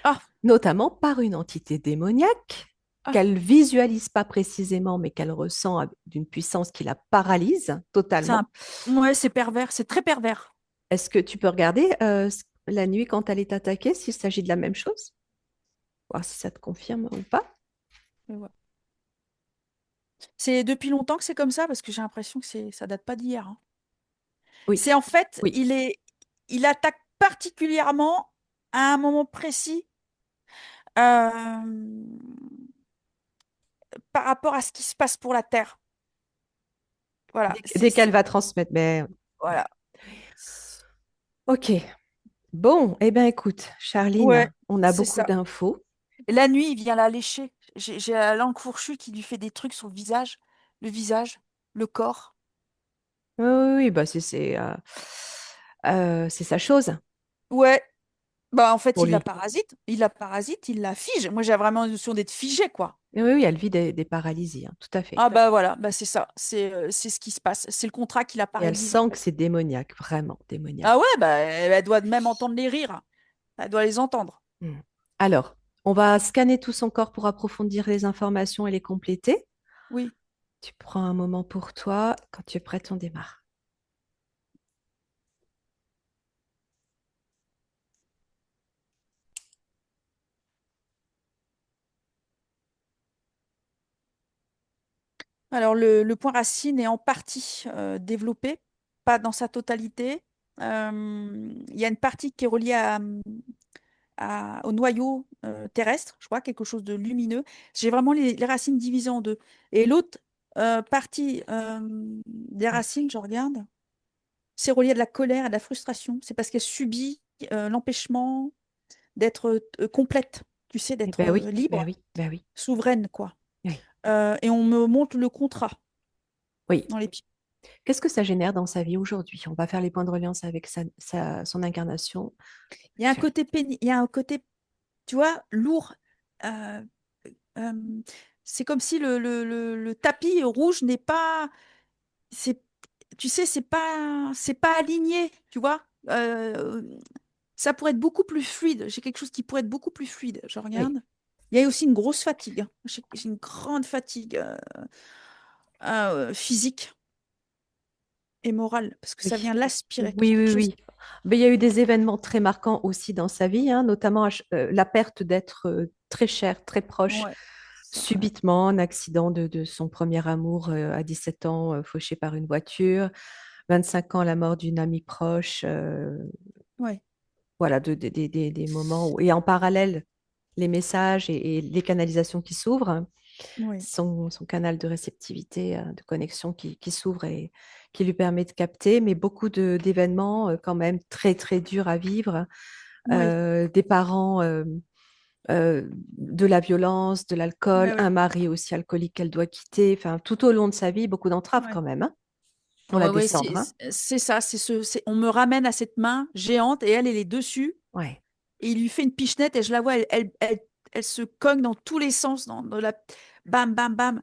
C: Ah,
B: notamment par une entité démoniaque
C: ah,
B: qu'elle visualise pas précisément, mais qu'elle ressent d'une puissance qui la paralyse
C: c'est
B: totalement.
C: ouais, c'est pervers, c'est très pervers.
B: Est-ce que tu peux regarder la nuit quand elle est attaquée, s'il s'agit de la même chose? Voir si ça te confirme ou pas.
C: Mais ouais. C'est depuis longtemps que c'est comme ça, parce que j'ai l'impression que ça date pas d'hier, hein.
B: Oui,
C: C'est en fait,
B: oui.
C: il attaque particulièrement à un moment précis euh, par rapport à ce qui se passe pour la Terre. Voilà,
B: Dès qu'elle va transmettre. Mais
C: voilà.
B: ok. Bon, eh bien écoute,
C: Ouais,
B: Charline, on a
C: c'est
B: beaucoup
C: ça.
B: d'infos.
C: Et la nuit, il vient la lécher. J'ai la langue fourchue qui lui fait des trucs sur le visage, le corps.
B: Oui, oui, oui, bah c'est sa chose
C: Ouais, bah en fait,
B: pour lui.
C: il la parasite, il la fige. Moi, j'ai vraiment une notion d'être figé, quoi.
B: Oui, oui, elle vit des paralysies, hein, tout à fait.
C: Ah bah voilà, bah c'est ça, c'est ce qui se passe. C'est le contrat qui la
B: Et elle
C: paralyse, en
B: sent que
C: fait.
B: c'est démoniaque, vraiment
C: Ah ouais,
B: démoniaque.
C: bah elle doit même entendre les rires. Elle doit les entendre.
B: Hmm. Alors, on va scanner tout son corps pour approfondir les informations et les compléter.
C: Oui.
B: Tu prends un moment pour toi. Quand tu es prête, on démarre.
C: Alors, le point racine est en partie développé, pas dans sa totalité. Il y a une partie qui est reliée au noyau terrestre, je crois, quelque chose de lumineux. J'ai vraiment les racines divisées en deux. Et l'autre partie des
B: Ouais.
C: racines, je regarde, c'est relié à de la colère, à de la frustration. C'est parce qu'elle subit l'empêchement d'être complète, tu sais,
B: Eh
C: d'être
B: ben oui, ben
C: libre,
B: oui, ben oui,
C: souveraine, quoi.
B: oui.
C: Et on me montre le contrat
B: Oui.
C: dans les pieds.
B: Qu'est-ce que ça génère dans sa vie aujourd'hui? On va faire les points de reliance avec son incarnation
C: Il y a un
B: actuelle.
C: côté il y a un côté, tu vois, lourd. Euh, euh, c'est comme si le tapis rouge n'est pas, c'est, tu sais, c'est pas aligné, tu vois. Ça pourrait être beaucoup plus fluide. J'ai quelque chose qui pourrait être beaucoup plus fluide. Je
B: Oui,
C: regarde. Il y a aussi une grosse fatigue, hein. J'ai une grande fatigue physique et morale parce que ça
B: oui.
C: vient l'aspirer. J'ai
B: Oui,
C: quelque
B: oui,
C: chose.
B: oui. Mais il y a eu des événements très marquants aussi dans sa vie, hein, notamment la perte d'être très cher, très proche,
C: Ouais, ça,
B: subitement, un accident de son premier amour à 17 ans, fauché par une voiture, 25 ans, la mort d'une amie proche,
C: ouais,
B: voilà, des moments où... Et en parallèle, les messages et les canalisations qui s'ouvrent, hein,
C: ouais,
B: son canal de réceptivité, de connexion qui s'ouvre et qui lui permet de capter, mais beaucoup d'événements quand même très, très durs à vivre.
C: ouais,
B: Des parents, de la violence, de l'alcool,
C: ouais,
B: un
C: ouais,
B: mari aussi alcoolique qu'elle doit quitter. Enfin, tout au long de sa vie, beaucoup d'entraves
C: ouais.
B: quand même, hein, pour la
C: Ouais, ouais,
B: descendre. Hein.
C: c'est ça. On me ramène à cette main géante et elle est dessus.
B: Ouais.
C: Et il lui fait une pichenette et je la vois, elle se cogne dans tous les sens, dans la bam, bam, bam.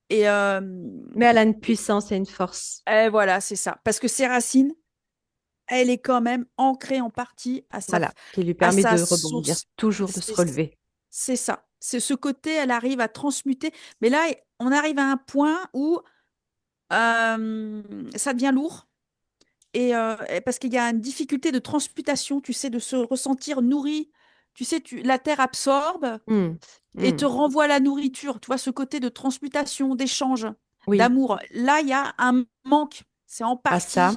C: Et,
B: Mais elle a une puissance et une force,
C: voilà, c'est ça. Parce que ses racines, elle est quand même ancrée en partie
B: voilà, qui lui
C: à
B: permet
C: sa
B: de rebondir,
C: source.
B: toujours de se
C: C'est
B: relever.
C: c'est ça. C'est ce côté, elle arrive à transmuter. Mais là, on arrive à un point où ça devient lourd. Et parce qu'il y a une difficulté de transmutation, tu sais, de se ressentir nourri. Tu sais, la terre absorbe
B: Hmm,
C: et te
B: hmm.
C: renvoie la nourriture. Tu vois, ce côté de transmutation, d'échange,
B: Oui,
C: d'amour. Là, il y a un manque. C'est en
B: à
C: partie.
B: ça.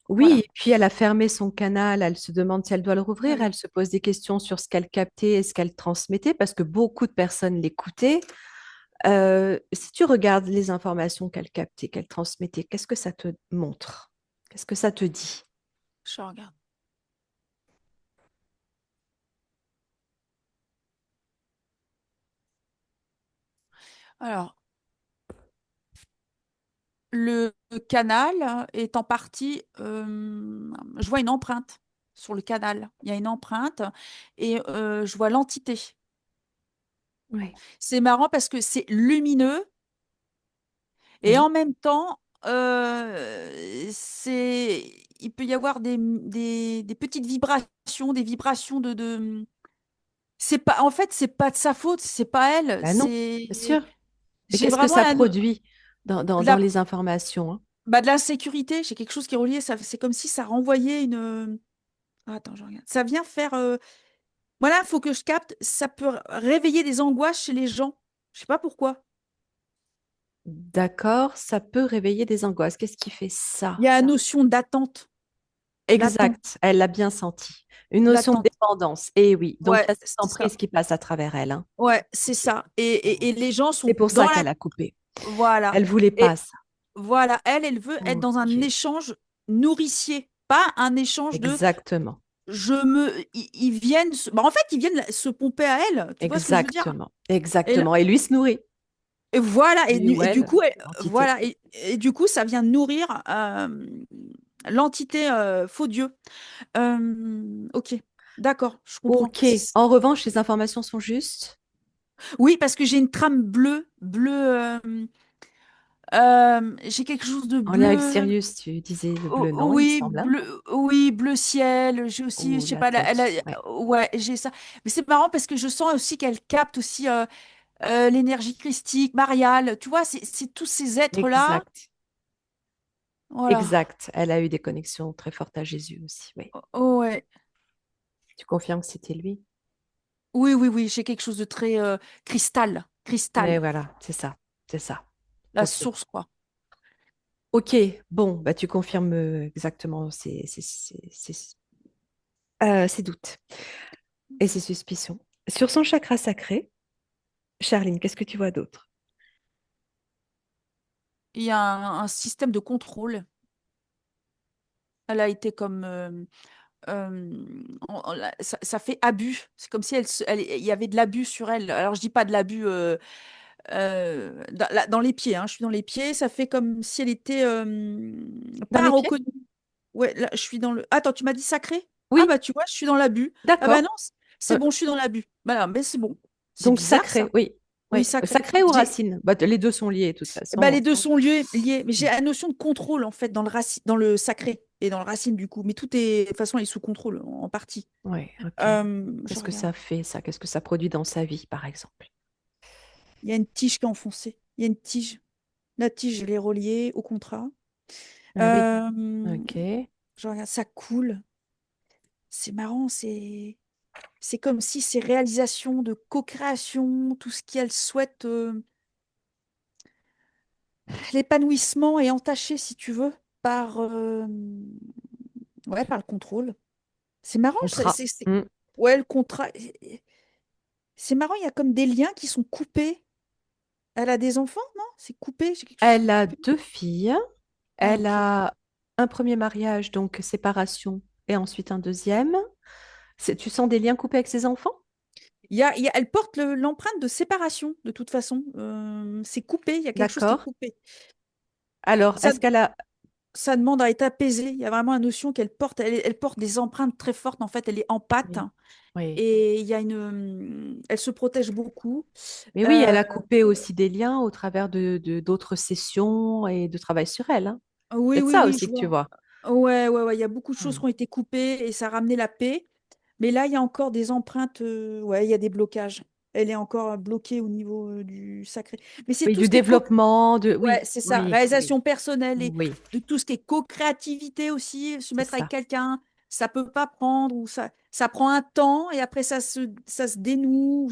B: Oui,
C: Voilà.
B: et puis elle a fermé son canal, elle se demande si elle doit le
C: Ah
B: rouvrir,
C: oui.
B: elle se pose des questions sur ce qu'elle captait et ce qu'elle transmettait, parce que beaucoup de personnes l'écoutaient. Si tu regardes les informations qu'elle captait, qu'elle transmettait, qu'est-ce que ça te montre? Qu'est-ce que ça te dit?
C: Je regarde. Alors, le canal est en partie, je vois une empreinte sur le canal. Il y a une empreinte et je vois l'entité.
B: Oui.
C: C'est marrant parce que c'est lumineux et
B: Oui.
C: en même temps, il peut y avoir des petites vibrations, des vibrations c'est pas, en fait, c'est pas de sa faute, c'est pas elle,
B: Ben non, bien sûr. Mais
C: j'ai
B: qu'est-ce que
C: vraiment
B: ça produit
C: de
B: dans
C: la,
B: les informations, hein?
C: de l'insécurité, j'ai quelque chose qui est relié, c'est comme si ça renvoyait attends, je regarde. Ça vient faire, voilà, il faut que je capte, ça peut réveiller des angoisses chez les gens. Je sais pas pourquoi.
B: D'accord, ça peut réveiller des angoisses. Qu'est-ce qui fait
C: Il y
B: ça?
C: a la notion d'attente, l'attente,
B: Exact, elle l'a bien senti. Une notion de
C: l'attente.
B: dépendance. Et oui, donc il y
C: Ouais,
B: a cette
C: c'est ça.
B: emprise qui passe à travers elle. Hein.
C: Ouais, c'est
B: Ok.
C: ça. Et les gens
B: C'est
C: sont
B: pour
C: dans
B: ça
C: la...
B: qu'elle a coupé.
C: Voilà.
B: Elle voulait pas
C: Et
B: ça.
C: voilà, elle veut être dans un
B: Ok,
C: échange nourricier, pas un échange de
B: exactement,
C: ils viennent en fait ils viennent se pomper à elle, tu vois ce que je veux dire?
B: exactement,
C: Et, là-
B: exactement. Et lui se nourrit,
C: et voilà
B: lui ou
C: et du
B: elle,
C: coup
B: l'entité.
C: voilà et du coup ça vient nourrir l'entité faux Dieu. Ok, d'accord, je comprends.
B: Ok. En revanche, les informations sont justes.
C: Oui, parce que j'ai une trame bleu, j'ai quelque chose de
B: En lien avec
C: bleu.
B: Sirius, tu disais le bleu, non, il me
C: Oui,
B: semble. Hein.
C: oui, bleu ciel. J'ai aussi, je
B: Ou
C: sais
B: la
C: pas,
B: tête. Ouais.
C: ouais, j'ai ça. Mais c'est marrant parce que je sens aussi qu'elle capte aussi l'énergie christique, mariale. Tu vois, c'est tous ces êtres-là.
B: Exact,
C: Voilà.
B: exact. Elle a eu des connexions très fortes à Jésus aussi. Oui.
C: Oh, ouais.
B: Tu confirmes que c'était lui?
C: Oui, oui, oui, j'ai quelque chose de très cristal,
B: Oui,
C: cristal.
B: voilà, c'est ça, c'est ça.
C: La
B: Ok.
C: source, quoi.
B: Ok, bon, bah tu confirmes exactement ses doutes et ses suspicions. Sur son chakra sacré, Charline, qu'est-ce que tu vois d'autre?
C: Il y a un système de contrôle. Elle a été comme ça fait abus. C'est comme si il y avait de l'abus sur elle. Alors, je dis pas de l'abus dans les pieds, hein. Je suis dans les pieds. Ça fait comme si elle était
B: Dans
C: pas
B: les pieds?
C: reconnue. Ouais, là, je suis dans le. Attends, tu m'as dit sacré? Ah,
B: Oui,
C: bah, tu vois, je suis dans l'abus. Ah, bah non,
B: d'accord.
C: c'est
B: Euh,
C: bon, je suis dans l'abus. Voilà, mais c'est bon. C'est
B: donc
C: bizarre, ça.
B: sacré, oui.
C: Oui,
B: Oui.
C: sacré.
B: Sacré ou racine? Bah, les deux sont liés de toute
C: Bah,
B: façon.
C: les deux sont liés, mais j'ai
B: Mm.
C: la notion de contrôle en fait dans le sacré et dans le racine du coup. Mais tout est de toute façon, elle est sous contrôle en partie.
B: Oui, ok.
C: Je
B: Qu'est-ce que
C: regarde.
B: ça fait, ça? Qu'est-ce que ça produit dans sa vie, par exemple?
C: Il y a une tige qui est enfoncée. Il y a une tige. La tige, elle est reliée au contrat.
B: Ah oui,
C: Euh,
B: ok.
C: je regarde, ça coule. C'est marrant, c'est comme si ces réalisations de co-création, tout ce qu'elle souhaite, l'épanouissement est entaché, si tu veux, par, ouais, par le contrôle. C'est marrant,
B: Contrat. Mm.
C: ouais, le contrat. C'est marrant, il y a comme des liens qui sont coupés. Elle a des enfants, non? C'est coupé, j'ai quelque chose qui
B: Elle
C: est
B: a
C: coupé.
B: deux filles.
C: Ah,
B: Elle
C: ok.
B: a un premier mariage, donc séparation, et ensuite un deuxième. Tu sens des liens coupés avec ses enfants?
C: Elle porte l'empreinte de séparation, de toute façon. C'est coupé, il y a quelque chose qui est
B: D'accord.
C: coupé.
B: Alors,
C: Ça,
B: est-ce qu'elle a...
C: ça demande à être apaisé. Il y a vraiment la notion qu'elle porte. Elle porte des empreintes très fortes. En fait, elle est en pâte.
B: Oui. Oui.
C: Et il y a elle se protège beaucoup.
B: Mais oui, elle
C: Euh,
B: a coupé aussi des liens au travers d'autres sessions et de travail sur elle, hein.
C: oui,
B: Peut-être
C: oui,
B: ça
C: oui,
B: aussi
C: je
B: que tu
C: vois.
B: vois.
C: Ouais, ouais, ouais. Il y a beaucoup de choses
B: Hmm.
C: qui ont été coupées et ça a ramené la paix. Mais là, il y a encore des empreintes. Ouais, il y a des blocages. Elle est encore bloquée au niveau du sacré. Mais c'est
B: Oui,
C: tout
B: du
C: ce qui est
B: développement, de...
C: ouais,
B: Oui,
C: c'est ça.
B: oui, oui,
C: Réalisation personnelle et
B: oui,
C: de tout ce qui est co-créativité aussi. Se
B: c'est
C: mettre avec
B: ça.
C: quelqu'un, ça peut pas prendre ou ça prend un temps et après ça se dénoue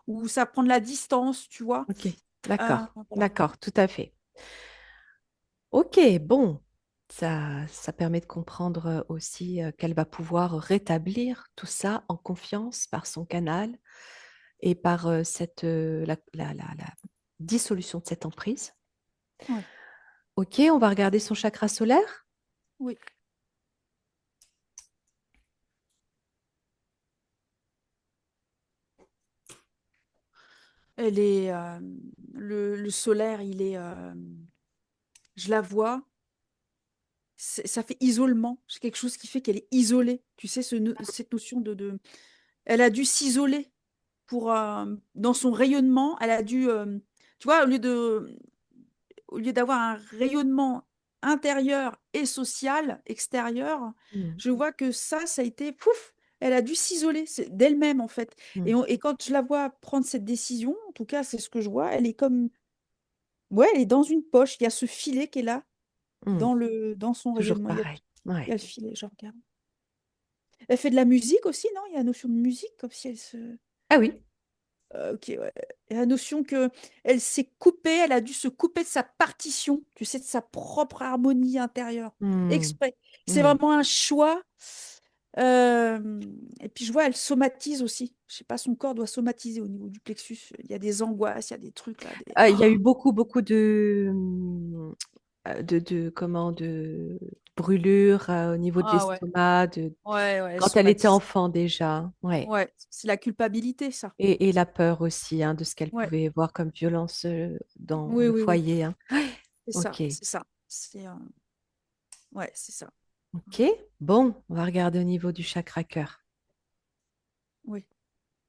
C: ou ça prend de la distance, tu vois.
B: Ok, d'accord,
C: Voilà.
B: d'accord, tout à fait. Ok, bon, ça permet de comprendre aussi qu'elle va pouvoir rétablir tout ça en confiance par son canal et par la dissolution de cette emprise.
C: Ouais.
B: Ok, on va regarder son chakra solaire.
C: Oui. Elle est le solaire, il est je la vois, ça fait isolement. C'est quelque chose qui fait qu'elle est isolée. Tu sais, cette notion elle a dû s'isoler pour dans son rayonnement, elle a dû tu vois, au lieu d'avoir un rayonnement intérieur et social, extérieur,
B: Hmm,
C: je vois que ça a été pouf, elle a dû s'isoler d'elle-même en fait.
B: hmm,
C: Et quand je la vois prendre cette décision, en tout cas, c'est ce que je vois, elle est comme, ouais, elle est dans une poche. Il y a ce filet qui est là,
B: hmm.
C: dans son
B: Toujours
C: rayonnement.
B: pareil.
C: Il y a
B: Ouais.
C: le filet, je regarde. Elle fait de la musique aussi, non? Il y a la notion de musique, comme si elle se.
B: Ah oui.
C: Ok, ouais. Et la notion que elle s'est coupée, elle a dû se couper de sa partition, tu sais, de sa propre harmonie intérieure,
B: Hmm,
C: exprès. C'est
B: oui.
C: vraiment un choix. Euh, et puis je vois, elle somatise aussi. Je sais pas, son corps doit somatiser au niveau du plexus. Il y a des angoisses, il y a des trucs là.
B: Il y a eu beaucoup, beaucoup de brûlures au niveau de
C: Ah ouais,
B: l'estomac,
C: ouais, ouais, elle
B: quand elle était
C: somatise.
B: enfant déjà. Ouais.
C: Ouais, c'est la culpabilité, ça.
B: Et la peur aussi hein, de ce qu'elle
C: Ouais,
B: pouvait voir comme violence dans
C: oui,
B: le
C: oui, oui.
B: foyer, hein.
C: C'est ça,
B: Ok,
C: c'est ça. Ouais, c'est ça.
B: ok. Bon, on va regarder au niveau du chakra cœur.
C: Oui.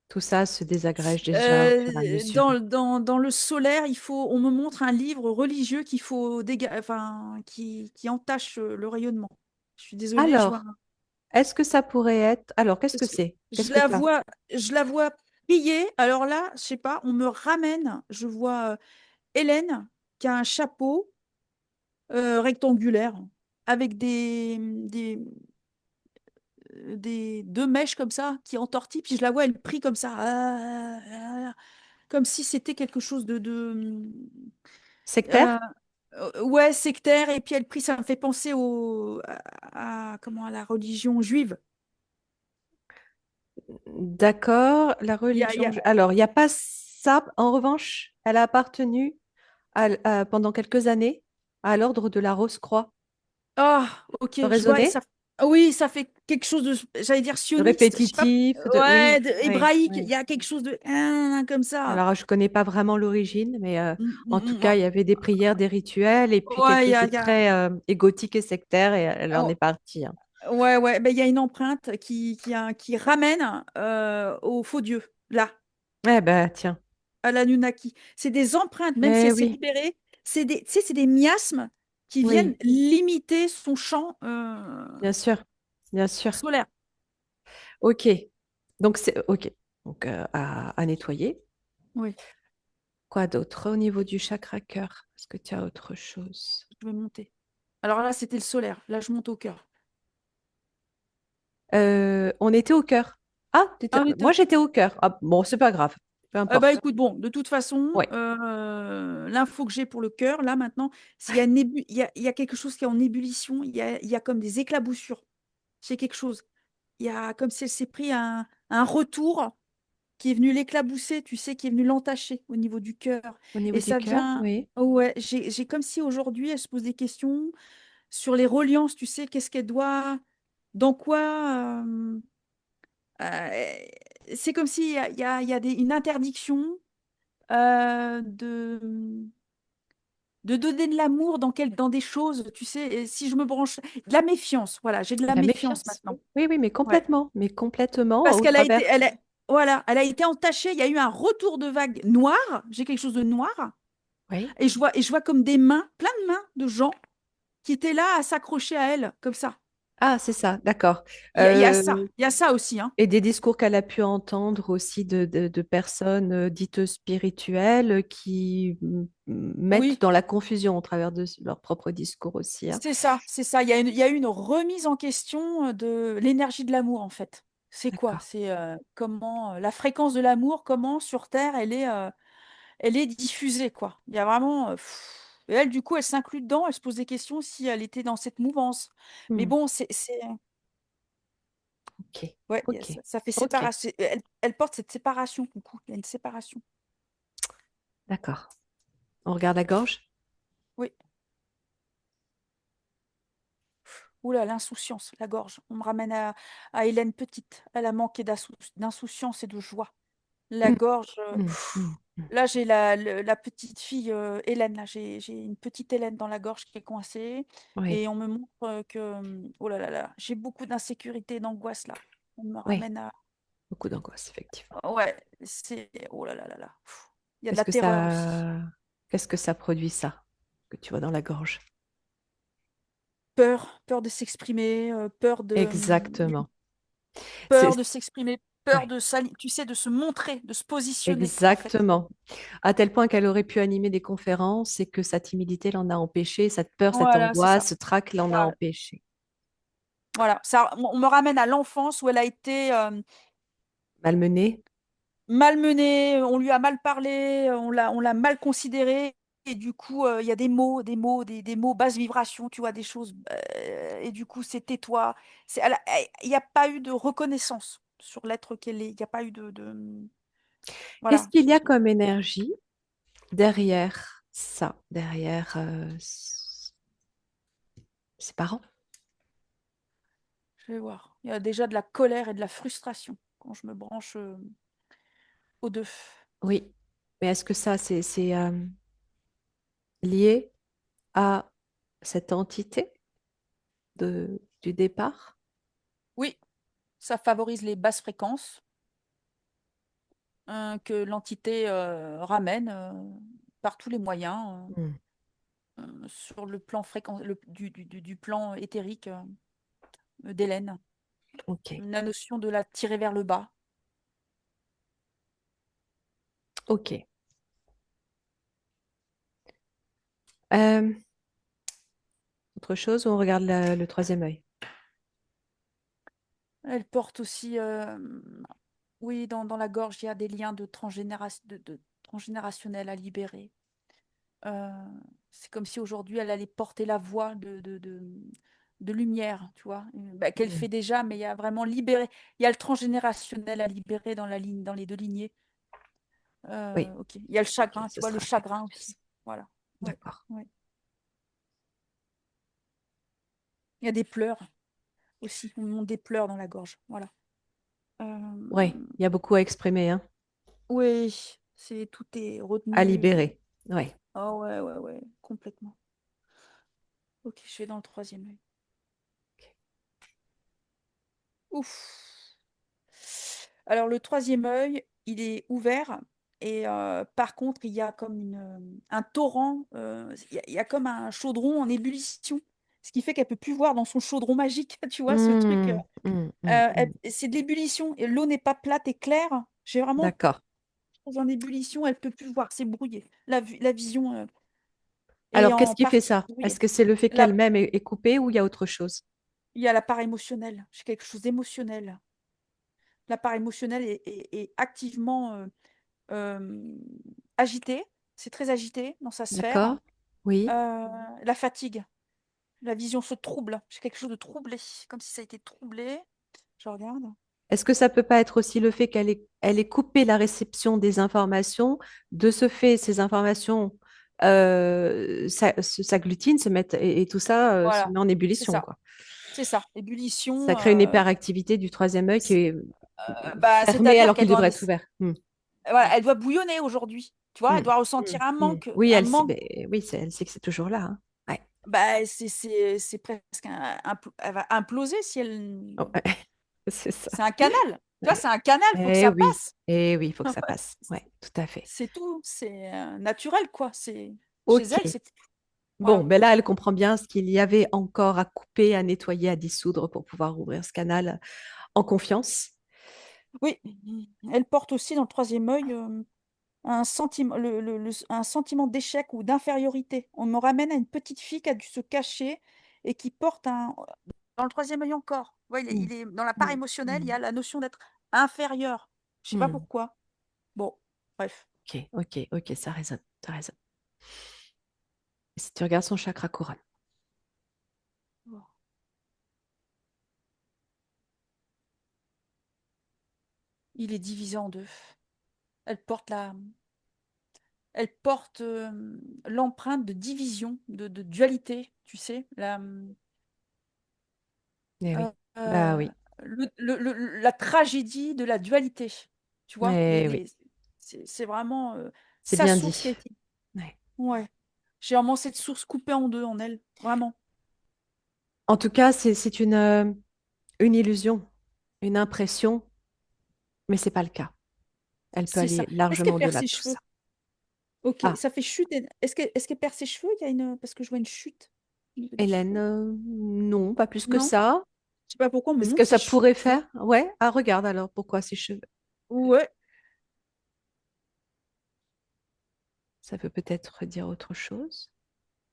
B: Tout ça se désagrège déjà au fur et à mesure.
C: Dans le solaire, on me montre un livre religieux qu'il faut enfin, qui entache le rayonnement. Je suis désolée, je vois.
B: Alors, est-ce que ça pourrait être... Alors, qu'est-ce que
C: Parce que
B: c'est? Qu'est-ce
C: je
B: que
C: la
B: tu as?
C: vois, je la vois prier. Alors là, je sais pas, on me ramène. Je vois Hélène qui a un chapeau rectangulaire avec des deux mèches comme ça qui entortillent. Puis je la vois, elle prie comme ça, comme si c'était quelque chose de
B: Sectaire?
C: Ouais, sectaire, et puis elle prie, ça me fait penser comment, à la religion juive.
B: D'accord, la
C: Il y
B: religion.
C: a-
B: Alors, il n'y a pas ça. En revanche, elle a appartenu pendant quelques années à l'ordre de la Rose-Croix.
C: Ah, ok,
B: Peut
C: je vois,
B: raisonner?
C: oui, ça fait quelque chose de, j'allais dire sioniste, je sais pas,
B: Répétitif, oui,
C: ouais,
B: oui,
C: hébraïque, il
B: oui.
C: y a quelque chose de comme ça.
B: Alors, je connais pas vraiment l'origine, mais en tout cas,
C: Ah,
B: il y avait des prières, des rituels, et puis quelque
C: ouais,
B: chose de très égotique et sectaire, et elle en est partie, hein.
C: ouais, ouais, ben, il y a une empreinte qui ramène au faux Dieu, là,
B: Eh ben, tiens.
C: à l'Anunnaki. C'est des empreintes, même si
B: Eh
C: elle s'est
B: oui,
C: libérée, tu sais, c'est des miasmes qui viennent
B: oui,
C: limiter son champ
B: bien sûr, bien sûr.
C: solaire.
B: Ok. Donc, c'est ok. Donc, à nettoyer.
C: Oui,
B: Quoi d'autre au niveau du chakra cœur? Est-ce que tu as autre chose?
C: je vais monter. Alors là, c'était le solaire. Là, je monte au cœur.
B: On était au cœur. Ah,
C: Ah, on était
B: moi j'étais au cœur. Ah, bon, c'est pas grave. Peu
C: Bah
B: importe.
C: écoute, bon, de toute façon,
B: Ouais.
C: l'info que j'ai pour le cœur, là maintenant, c'est il y a quelque chose qui est en ébullition, il y a comme des éclaboussures. C'est quelque chose. Il y a comme si elle s'est pris un retour qui est venu l'éclabousser, tu sais, qui est venu l'entacher au niveau du cœur.
B: Au niveau
C: Et
B: du
C: ça
B: cœur,
C: devient.
B: oui.
C: Ouais, j'ai comme si aujourd'hui, elle se pose des questions sur les reliances, tu sais, qu'est-ce qu'elle doit. Dans quoi. Euh, c'est comme s'il y a, il y a une interdiction de donner de l'amour dans des choses, tu sais, et si je me branche. De la méfiance, voilà, j'ai de la
B: La
C: méfiance
B: méfiance.
C: maintenant.
B: Oui, oui,
C: Ouais.
B: mais complètement
C: Parce
B: au
C: qu'elle a été,
B: travers.
C: voilà, elle a été entachée, il y a eu un retour de vague noire, j'ai quelque chose de noir,
B: Oui.
C: et je vois comme des mains, plein de mains de gens qui étaient là à s'accrocher à elle, comme ça.
B: Ah, c'est ça, d'accord.
C: Il
B: Euh,
C: y a ça aussi, hein.
B: et des discours qu'elle a pu entendre aussi de personnes dites spirituelles qui mettent
C: Oui,
B: dans la confusion au travers de leur propre discours aussi, hein.
C: c'est ça, c'est ça. Il y a eu une remise en question de l'énergie de l'amour, en fait. C'est quoi?
B: D'accord.
C: C'est comment la fréquence de l'amour, comment sur Terre elle est diffusée, quoi. Il y a vraiment. Et elle, du coup, elle s'inclut dedans, elle se pose des questions si elle était dans cette mouvance. Mais
B: Hmm.
C: bon,
B: Ok.
C: ouais,
B: Ok.
C: ça fait
B: Ok.
C: séparation. Elle porte cette séparation, coucou. Il y a une séparation.
B: D'accord. On regarde la gorge?
C: Oui. Oula, l'insouciance, la gorge. On me ramène à Hélène Petite. Elle a manqué d'insouciance et de joie. La
B: Hmm,
C: gorge.
B: hmm, hmm, hmm.
C: Là, j'ai la petite fille Hélène. Là, j'ai une petite Hélène dans la gorge qui est coincée.
B: Oui,
C: Et on me montre que. Oh là là là, j'ai beaucoup d'insécurité et d'angoisse là. On me
B: oui.
C: ramène à.
B: Beaucoup d'angoisse, effectivement.
C: Ouais, c'est. Oh là là là là. Il y a de
B: Qu'est-ce
C: la
B: que
C: terreur aussi.
B: ça, qu'est-ce que ça produit, ça, que tu vois dans la gorge?
C: Peur, peur de s'exprimer,
B: Exactement.
C: peur
B: C'est,
C: de s'exprimer, peur
B: ouais,
C: de tu sais, de se montrer, de se positionner, en fait.
B: exactement. À tel point qu'elle aurait pu animer des conférences et que sa timidité l'en a empêché, cette peur, cette
C: Voilà, c'est
B: angoisse,
C: ça.
B: ce trac l'en a
C: Voilà.
B: empêché.
C: Voilà. Ça, on me ramène à l'enfance où elle a été
B: Malmenée?
C: malmenée, on lui a mal parlé, on l'a mal considérée. Et du coup, il y a des mots basse vibration, tu vois, des choses. Et du coup, c'est tais-toi. Il n'y a pas eu de reconnaissance sur l'être qu'elle est. Il n'y a pas eu
B: Qu'est-ce
C: voilà.
B: qu'il y a comme énergie derrière ça, derrière ses parents?
C: Je vais voir. Il y a déjà de la colère et de la frustration quand je me branche aux deux.
B: Oui. Mais est-ce que ça, c'est lié à cette entité du départ?
C: Oui, ça favorise les basses fréquences que l'entité ramène par tous les moyens
B: Hmm.
C: sur le plan du plan éthérique d'Hélène.
B: Ok.
C: La notion de la tirer vers le bas.
B: Ok. Euh, autre chose, on regarde le troisième œil.
C: Elle porte aussi, oui, dans la gorge, il y a des liens de transgénérationnels à libérer. Euh, c'est comme si aujourd'hui elle allait porter la voix de lumière, tu vois, bah, qu'elle
B: Mm.
C: fait déjà, mais il y a vraiment libéré, il y a le transgénérationnel à libérer dans la ligne, dans les deux lignées.
B: Oui,
C: Ok, il y a le
B: ok,
C: chagrin, tu
B: ce
C: vois, le
B: sera
C: chagrin aussi. Voilà. Ouais,
B: d'accord.
C: ouais. Il y a des pleurs aussi. On monte des pleurs dans la gorge. Voilà.
B: Oui,
C: Euh,
B: il y a beaucoup à exprimer, hein,
C: oui, tout est
B: à
C: retenu.
B: libérer. Oui.
C: Ah ouais, ouais, ouais, complètement. Ok, je vais dans le troisième œil. Ouf. Alors le troisième œil, il est ouvert et par contre, il y a comme un torrent, il y a comme un chaudron en ébullition, ce qui fait qu'elle peut plus voir dans son chaudron magique, tu vois, ce truc. C'est de l'ébullition et l'eau n'est pas plate et claire. J'ai vraiment
B: D'accord.
C: en ébullition, elle peut plus voir, c'est brouillé. La vision est
B: Alors, qu'est-ce
C: en
B: qui fait
C: partie
B: ça?
C: brouillée.
B: Est-ce que c'est le fait
C: Là,
B: qu'elle-même est coupée ou il y a autre chose?
C: il y a la part émotionnelle. J'ai quelque chose d'émotionnel. La part émotionnelle est activement euh, agité, c'est très agité dans sa sphère.
B: D'accord? Oui.
C: La fatigue, la vision se trouble. J'ai quelque chose de troublé, comme si ça a été troublé. Je regarde.
B: Est-ce que ça peut pas être aussi le fait elle ait coupé la réception des informations, de ce fait, ces informations s'agglutinent, se mettent et tout ça se
C: Voilà,
B: met en
C: c'est
B: ébullition,
C: ça,
B: quoi.
C: c'est ça.
B: Ça
C: Ébullition.
B: crée une hyperactivité du troisième œil qui est
C: Bah,
B: fermé
C: c'est-à-dire
B: alors
C: qu'elle
B: qu'il
C: doit,
B: devrait être ouvert.
C: voilà, elle doit bouillonner aujourd'hui. Tu vois,
B: Hmm,
C: elle doit
B: hmm,
C: ressentir un
B: hmm.
C: manque,
B: Oui,
C: un
B: elle sait,
C: manque.
B: ben oui, elle sait que c'est toujours là, hein. Ouais.
C: Bah, c'est presque elle va imploser si elle.
B: Oh, ouais. C'est ça.
C: C'est un canal. Tu vois,
B: Ouais.
C: c'est un canal, faut que ça passe.
B: Eh oui, il faut que
C: Ouais,
B: ça passe. Ouais, tout à fait.
C: c'est tout, c'est naturel, quoi. C'est chez
B: Ok.
C: elle, c'est
B: Bon,
C: voilà.
B: ben là, elle comprend bien ce qu'il y avait encore à couper, à nettoyer, à dissoudre pour pouvoir ouvrir ce canal en confiance.
C: Oui, elle porte aussi dans le troisième œil un sentiment, un sentiment d'échec ou d'infériorité. On me ramène à une petite fille qui a dû se cacher et qui porte un. Dans le troisième œil encore. Ouais,
B: Mm,
C: il est dans la part
B: mm,
C: émotionnelle, il y
B: mm,
C: a la notion d'être inférieur. Je sais pas
B: mm.
C: pourquoi. Bon, bref.
B: Ok, ok, ok, ça résonne, ça résonne. Et si tu regardes son chakra couronne,
C: Il est divisé en deux. Elle porte elle porte l'empreinte de division, de dualité, tu sais,
B: eh
C: euh,
B: oui, bah
C: euh,
B: oui,
C: la tragédie de la dualité. Tu vois,
B: eh oui,
C: c'est vraiment
B: c'est
C: sa
B: bien
C: source qui a
B: dit.
C: été.
B: Ouais.
C: Ouais. J'ai vraiment cette source coupée en deux en elle, vraiment.
B: En tout cas, c'est une illusion, une impression, mais c'est pas le cas. Elle peut
C: C'est ça.
B: aller
C: Est-ce qu'elle
B: largement
C: perd
B: au-delà
C: ses
B: de tout
C: cheveux?
B: ça.
C: Ok,
B: Ah,
C: ça fait chute. Est-ce qu'elle perd ses cheveux? Il y a parce que je vois une chute au niveau des
B: Hélène,
C: cheveux.
B: non, pas plus que
C: Non?
B: ça.
C: Je sais pas pourquoi on me
B: Est-ce
C: montre
B: que
C: ses
B: ça
C: cheveux.
B: pourrait faire? Ouais. Ah, regarde alors, pourquoi ses cheveux?
C: Ouais.
B: Ça peut peut-être dire autre chose.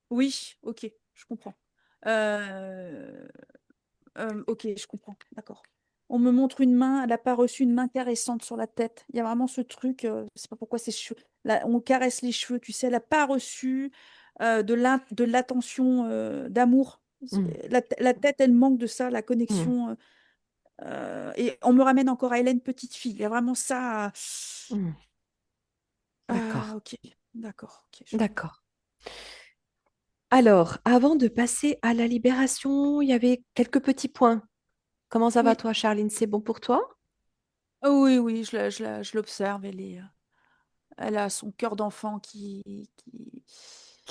C: Oui, ok, je comprends. Euh, ok, je comprends, d'accord. On me montre une main, elle n'a pas reçu une main caressante sur la tête. Il y a vraiment ce truc, je sais pas pourquoi ses cheveux. Là, on caresse les cheveux, tu sais, elle n'a pas reçu de l'attention, d'amour.
B: Hmm,
C: La tête, elle manque de ça, la
B: hmm,
C: connexion. Et on me ramène encore à Hélène, petite fille. Il y a vraiment ça.
B: hmm. D'accord,
C: Ok, d'accord, ok, je comprends.
B: d'accord. Alors, avant de passer à la libération, il y avait quelques petits points. Comment ça va,
C: Oui,
B: toi, Charline? C'est bon pour toi?
C: ah oui, oui, je l'observe. Elle a son cœur d'enfant
B: Qui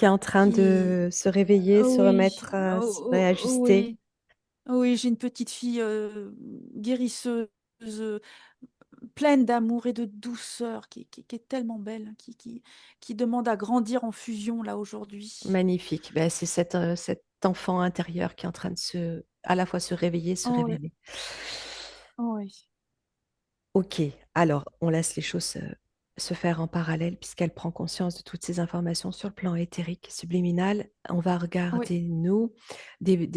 B: est en train
C: qui,
B: de se réveiller, se
C: oui,
B: remettre, se
C: oh, oh,
B: réajuster.
C: oui, oui, j'ai une petite fille guérisseuse, euh, pleine d'amour et de douceur, qui est tellement belle, qui demande à grandir en fusion là aujourd'hui.
B: Magnifique. Ben, c'est cet enfant intérieur qui est en train de à la fois se réveiller, se
C: Oh, oui,
B: révéler.
C: oh, oui,
B: Ok, alors on laisse les choses se faire en parallèle puisqu'elle prend conscience de toutes ces informations sur le plan éthérique, subliminal. On va
C: oui,
B: regarder, nous,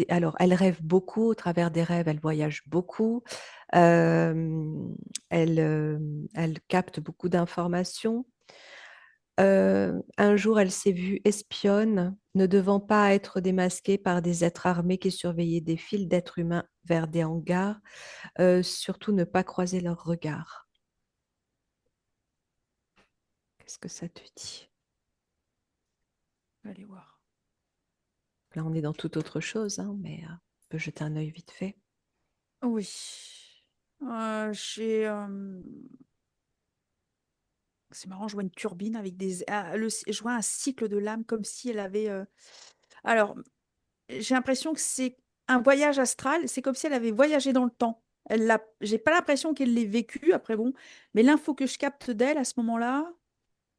B: alors elle rêve beaucoup au travers des rêves, elle voyage beaucoup, euh, elle capte beaucoup d'informations. Un jour, elle s'est vue espionne, ne devant pas être démasquée par des êtres armés qui surveillaient des files d'êtres humains vers des hangars. Surtout ne pas croiser leurs regards. Qu'est-ce que ça te dit?
C: Je vais aller voir.
B: Là, on est dans toute autre chose, hein, mais on peut jeter un œil vite fait.
C: Oui. J'ai. C'est marrant, je vois une turbine avec je vois un cycle de lames comme si elle avait. Alors, j'ai l'impression que c'est un voyage astral. C'est comme si elle avait voyagé dans le temps. J'ai pas l'impression qu'elle l'ait vécu. Après, bon, mais l'info que je capte d'elle à ce moment-là,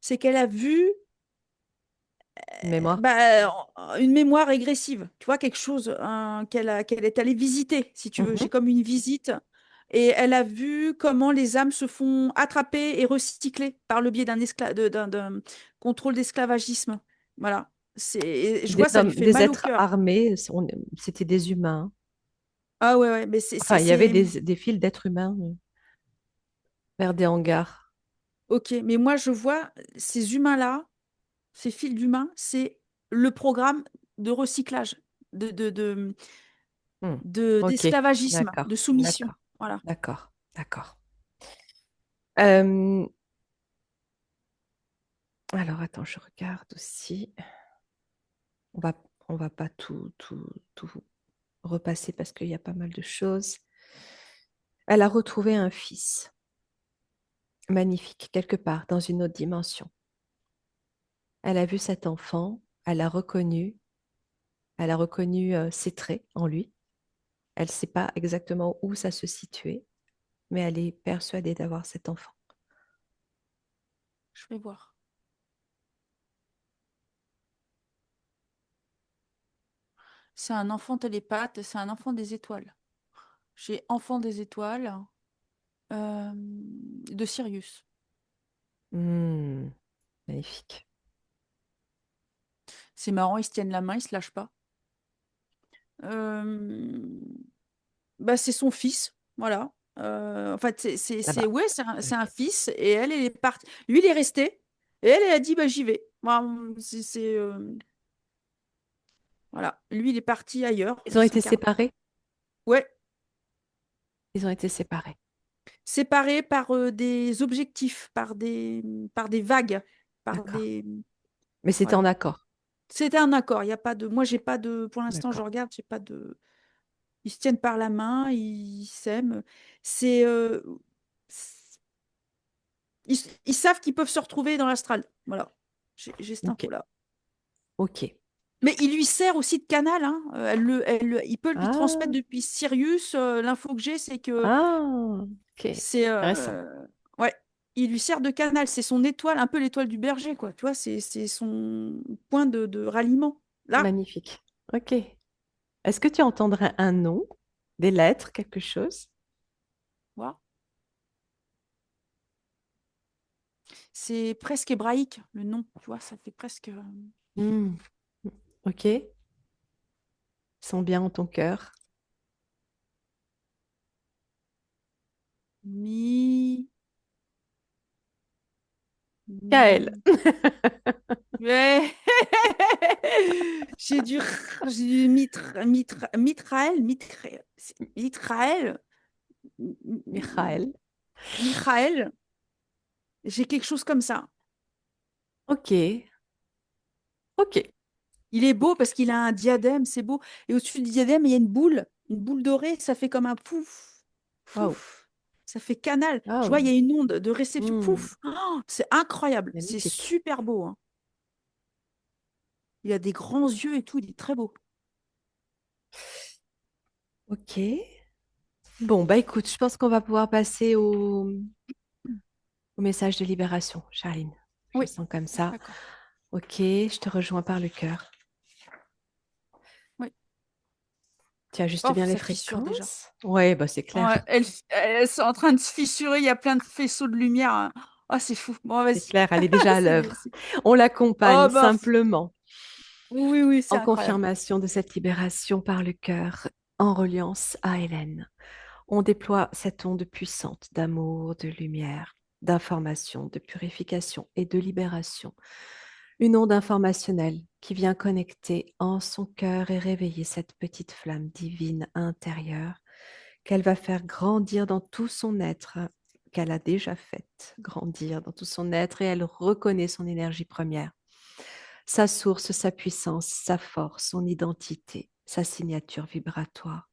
C: c'est qu'elle a vu
B: Mémoire.
C: une mémoire régressive. Tu vois, quelque chose qu'elle est allée visiter, si tu veux.
B: Mhm.
C: J'ai comme une visite. Et elle a vu comment les âmes se font attraper et recycler par le biais d'un contrôle d'esclavagisme. Voilà. Et je
B: Des
C: vois, ça lui
B: hommes,
C: fait
B: des
C: mal au
B: êtres
C: cœur.
B: armés, c'était des humains.
C: Ah ouais, ouais, mais
B: Enfin, il y avait des files d'êtres humains vers des hangars.
C: Ok, mais moi, je vois ces humains-là, ces fils d'humains, c'est le programme de recyclage, de,
B: Hmm. Ok,
C: d'esclavagisme,
B: d'accord,
C: de soumission.
B: d'accord,
C: Voilà.
B: d'accord, d'accord. Euh, alors, attends, je regarde aussi. On va, on va pas tout repasser parce qu'il y a pas mal de choses. Elle a retrouvé un fils magnifique quelque part dans une autre dimension. Elle a vu cet enfant, elle a reconnu ses traits en lui. Elle ne sait pas exactement où ça se situait, mais elle est persuadée d'avoir cet enfant.
C: Je vais voir. C'est un enfant télépathe, c'est un enfant des étoiles. J'ai enfant des étoiles de Sirius.
B: Hmm, magnifique.
C: C'est marrant, ils se tiennent la main, ils se lâchent pas. Euh, c'est son fils, voilà. En fait,
B: Là-bas.
C: ouais, c'est un
B: Ok.
C: fils et elle est partie. Lui, il est resté et elle a dit, bah, j'y vais. Moi, voilà. Lui, il est parti ailleurs,
B: Ils
C: il
B: ont été
C: s'incarne.
B: séparés?
C: Ouais,
B: Ils ont été séparés.
C: séparés par des objectifs, par des vagues, par
B: D'accord.
C: des.
B: Mais c'était
C: Voilà.
B: en accord.
C: C'était un accord. Il y a pas de. Moi, j'ai pas de. Pour l'instant, je
B: D'accord.
C: regarde, j'ai pas de. Ils se tiennent par la main, ils s'aiment. C'est. Ils savent qu'ils peuvent se retrouver dans l'astral. Voilà. J'ai cette
B: Ok.
C: info-là.
B: Ok.
C: Mais il lui sert aussi de canal, hein. Il peut lui transmettre
B: Ah,
C: depuis Sirius. L'info que j'ai, c'est que
B: ah, ok.
C: c'est.
B: Intéressant.
C: Ouais. Il lui sert de canal. C'est son étoile, un peu l'étoile du berger, quoi. Tu vois, c'est son point de ralliement. Là,
B: Magnifique. Ok. Est-ce que tu entendrais un nom, des lettres, quelque chose?
C: voilà. C'est presque hébraïque, le nom. Tu vois, ça fait presque.
B: Hmm. Ok. Sens bien en ton cœur.
C: Mi.
B: Kael.
C: Mi. Ouais. J'ai du Mitraël,
B: Michael.
C: Michael. J'ai quelque chose comme ça.
B: Ok. Ok.
C: Il est beau parce qu'il a un diadème, c'est beau. Et au-dessus du diadème, il y a une boule dorée. Ça fait comme un pouf,
B: Waouh.
C: pouf. Ça fait canal. Je vois, il y
B: Waouh.
C: a une onde de réception.
B: Hmm.
C: Pouf. Oh, c'est incroyable. C'est
B: Magnifique.
C: super beau, hein. Il a des grands yeux et tout. Il est très beau.
B: Ok. Bon, bah écoute, je pense qu'on va pouvoir passer au message de libération, Charline. Je
C: Oui,
B: sens comme ça.
C: d'accord.
B: Ok, je te rejoins par le cœur.
C: Oui.
B: Tu ajustes
C: Oh,
B: bien les
C: ça fissure déjà.
B: fréquences? Ouais, bah c'est clair.
C: Ouais, elles sont en train de se fissurer. Il y a plein de faisceaux de lumière, hein. Oh, c'est fou. Bon,
B: C'est
C: vas-y.
B: clair, elle est déjà à
C: C'est bien.
B: l'œuvre. On l'accompagne
C: Oh, bah,
B: simplement
C: oui, oui, c'est
B: en
C: incroyable.
B: confirmation de cette libération par le cœur, en reliance à Hélène. On déploie cette onde puissante d'amour, de lumière d'information, de purification et de libération. Une onde informationnelle qui vient connecter en son cœur et réveiller cette petite flamme divine intérieure qu'elle va faire grandir dans tout son être, qu'elle a déjà fait grandir dans tout son être et elle reconnaît son énergie première, sa source, sa puissance, sa force, son identité, sa signature vibratoire.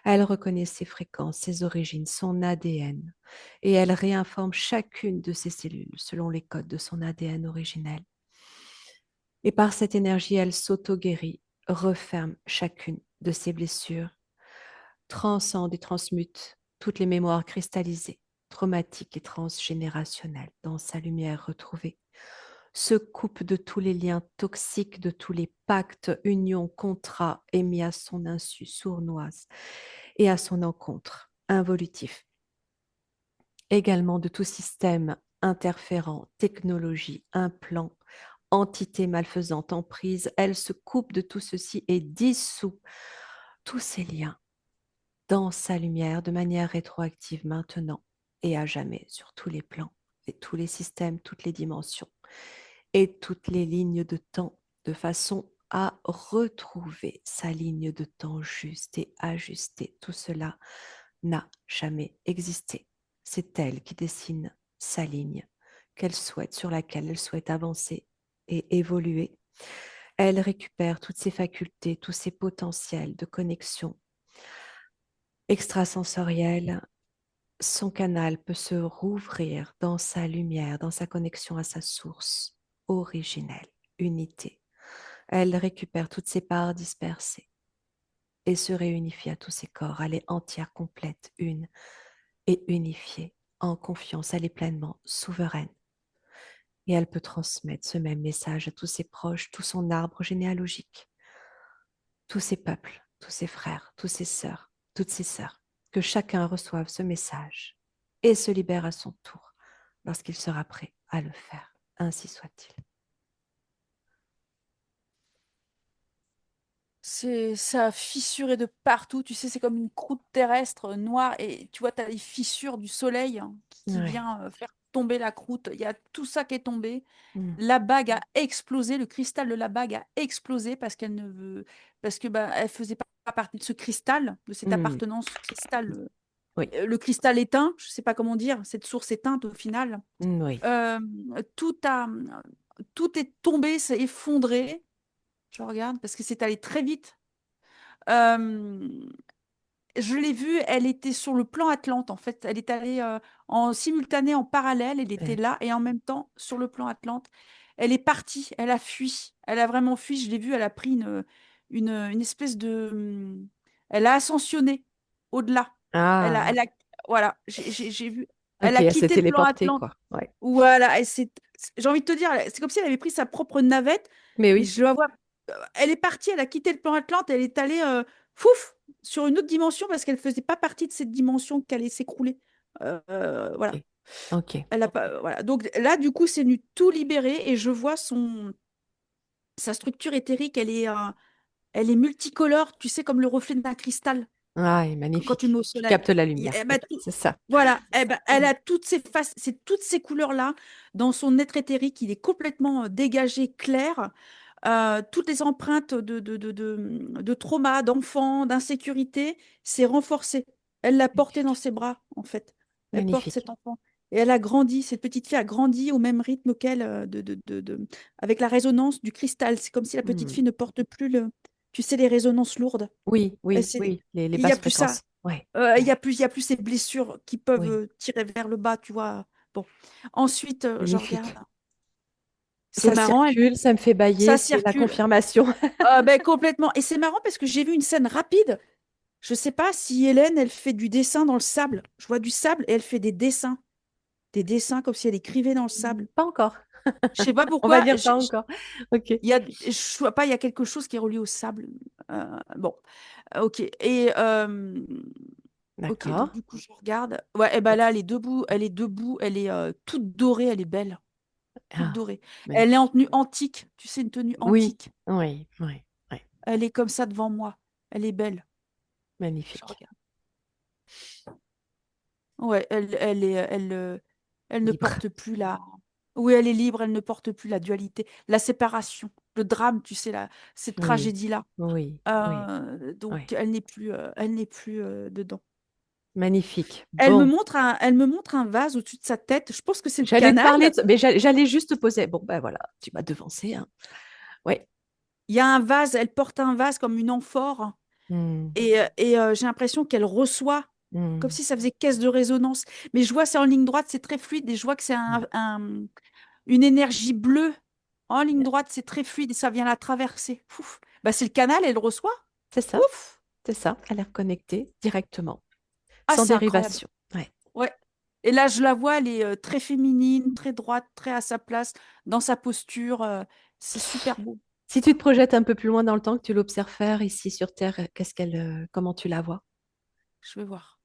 B: Elle reconnaît ses fréquences, ses origines, son ADN et elle réinforme chacune de ses cellules selon les codes de son ADN originel. Et par cette énergie, elle s'auto-guérit, referme chacune de ses blessures, transcende et transmute toutes les mémoires cristallisées, traumatiques et transgénérationnelles dans sa lumière retrouvée, se coupe de tous les liens toxiques, de tous les pactes, unions, contrats émis à son insu, sournoise et à son encontre, involutif. Également de tout système interférent, technologie, implant, entité malfaisante, emprise, elle se coupe de tout ceci et dissout tous ces liens dans sa lumière de manière rétroactive maintenant et à jamais sur tous les plans et tous les systèmes, toutes les dimensions et toutes les lignes de temps de façon à retrouver sa ligne de temps juste et ajustée. Tout cela n'a jamais existé. C'est elle qui dessine sa ligne qu'elle souhaite, sur laquelle elle souhaite avancer et évoluer. Elle récupère toutes ses facultés, tous ses potentiels de connexion extrasensorielle. Son canal peut se rouvrir dans sa lumière, dans sa connexion à sa source originelle, unité. Elle récupère toutes ses parts dispersées et se réunifie à tous ses corps. Elle est entière, complète, une et unifiée. En confiance, elle est pleinement souveraine. Et elle peut transmettre ce même message à tous ses proches, tout son arbre généalogique, tous ses peuples, tous ses frères, tous ses sœurs, toutes ses sœurs, que chacun reçoive ce message et se libère à son tour lorsqu'il sera prêt à le faire. Ainsi soit-il.
C: Ça a fissuré de partout, tu sais, c'est comme une croûte terrestre noire et tu vois, tu as les fissures du soleil qui
B: Oui.
C: vient faire tomber la croûte. Il y a tout ça qui est tombé.
B: Mm.
C: La bague a explosé, le cristal de la bague a explosé parce qu'elle ne veut, parce que bah, elle faisait pas partie de ce cristal, de cette
B: Mm.
C: appartenance cristal.
B: Oui.
C: Le cristal éteint, je sais pas comment dire, cette source éteinte au final.
B: Oui.
C: Euh, tout a, tout est tombé, s'est effondré. Je regarde parce que c'est allé très vite. Euh, je l'ai vue, elle était sur le plan Atlante en fait. Elle est allée en simultané, en parallèle. Elle était
B: Oui.
C: là et en même temps sur le plan Atlante. Elle est partie, elle a fui. Elle a vraiment fui. Je l'ai vue, elle a pris une espèce de. Elle a ascensionné au-delà.
B: Ah,
C: Elle a, voilà, j'ai vu. Elle
B: ok,
C: a
B: elle s'est
C: quitté le plan
B: téléportée,
C: Atlante.
B: quoi. Ouais.
C: Voilà, j'ai envie de te dire, c'est comme si elle avait pris sa propre navette
B: Mais
C: et
B: oui.
C: je la vois. Elle est partie, elle a quitté le plan Atlante, elle est allée fouf sur une autre dimension parce qu'elle faisait pas partie de cette dimension qui allait s'écrouler. Voilà.
B: Ok. Ok.
C: Elle a pas, voilà. Donc là, du coup, c'est venu tout libérer et je vois sa structure éthérique, elle est multicolore, tu sais, comme le reflet d'un cristal
B: Ah, et
C: quand tu le
B: magnifique.
C: mets au
B: Qui
C: soleil.
B: capte la
C: Et,
B: lumière.
C: eh ben,
B: Oui, c'est ça.
C: voilà, eh ben, elle
B: Mm.
C: a toutes ces faces, c'est toutes ces couleurs-là dans son être éthérique. Il est complètement dégagé, clair. Toutes les empreintes de trauma, d'enfant, d'insécurité, c'est renforcé. Elle l'a porté dans
B: Magnifique.
C: ses bras, en fait. Elle porte
B: Magnifique.
C: cet enfant. Et elle a grandi, cette petite fille a grandi au même rythme qu'elle, avec la résonance du cristal. C'est comme si la petite
B: Mm.
C: fille ne porte plus tu sais, les résonances lourdes.
B: Oui,
C: Elle,
B: oui, oui. Les
C: il n'y a
B: basses
C: plus ça.
B: fréquences. Oui.
C: Il y
B: Oui.
C: a plus, il y a plus ces blessures qui peuvent
B: Oui.
C: tirer vers le bas, tu vois. Bon. Ensuite, je regarde.
B: Magnifique.
C: C'est
B: Ça
C: marrant,
B: circule, ça me fait bailler,
C: ça
B: c'est la
C: circule.
B: confirmation.
C: Ben, complètement. Et c'est marrant parce que j'ai vu une scène rapide. Je sais pas si Hélène, elle fait du dessin dans le sable. Je vois du sable et elle fait des dessins. Des dessins comme si elle écrivait dans le sable.
B: Pas encore.
C: Je sais pas
B: On va
C: pourquoi.
B: dire pas encore. Ok.
C: Je vois pas, il y a quelque chose qui est relié au sable. Bon, ok. Ok, donc
B: D'accord.
C: du coup, je regarde. Ouais, et ben là, elle est debout, elle est toute dorée, elle est belle, toute
B: Ah,
C: dorée. Elle est
B: magnifique.
C: en tenue antique, tu sais, une tenue
B: Oui,
C: antique.
B: oui, oui, oui.
C: Elle est comme ça devant moi. Elle est belle. Je
B: Magnifique.
C: regarde. Ouais, elle est, elle, Elle ne
B: libre.
C: porte plus la... Oui, elle est libre, elle ne porte plus la dualité, la séparation, le drame, tu sais, cette
B: Oui,
C: tragédie-là.
B: oui, oui,
C: Donc,
B: oui.
C: elle n'est plus dedans.
B: Magnifique. Bon,
C: Elle me montre un vase au-dessus de sa tête. Je pense que c'est le
B: j'allais te
C: canal.
B: parler, mais j'allais juste te poser. Bon, ben voilà, tu m'as devancé, hein. Oui.
C: Il y a un vase, elle porte un vase comme une amphore.
B: Hmm,
C: J'ai l'impression qu'elle reçoit, comme
B: hmm,
C: si ça faisait caisse de résonance. Mais je vois, c'est en ligne droite, c'est très fluide. Et je vois que c'est
B: hmm.
C: une énergie bleue. En ligne droite, c'est très fluide et ça vient la traverser. Ouf. Bah, c'est le canal, elle reçoit.
B: C'est ça,
C: Ouf.
B: c'est ça. Elle est reconnectée directement,
C: Ah,
B: sans
C: c'est incroyable.
B: dérivation. Ouais.
C: Ouais. Et là, je la vois, elle est très féminine, très droite, très à sa place, dans sa posture. C'est super beau.
B: Si tu te projettes un peu plus loin dans le temps, que tu l'observes faire ici sur Terre, comment tu la vois?
C: Je vais voir.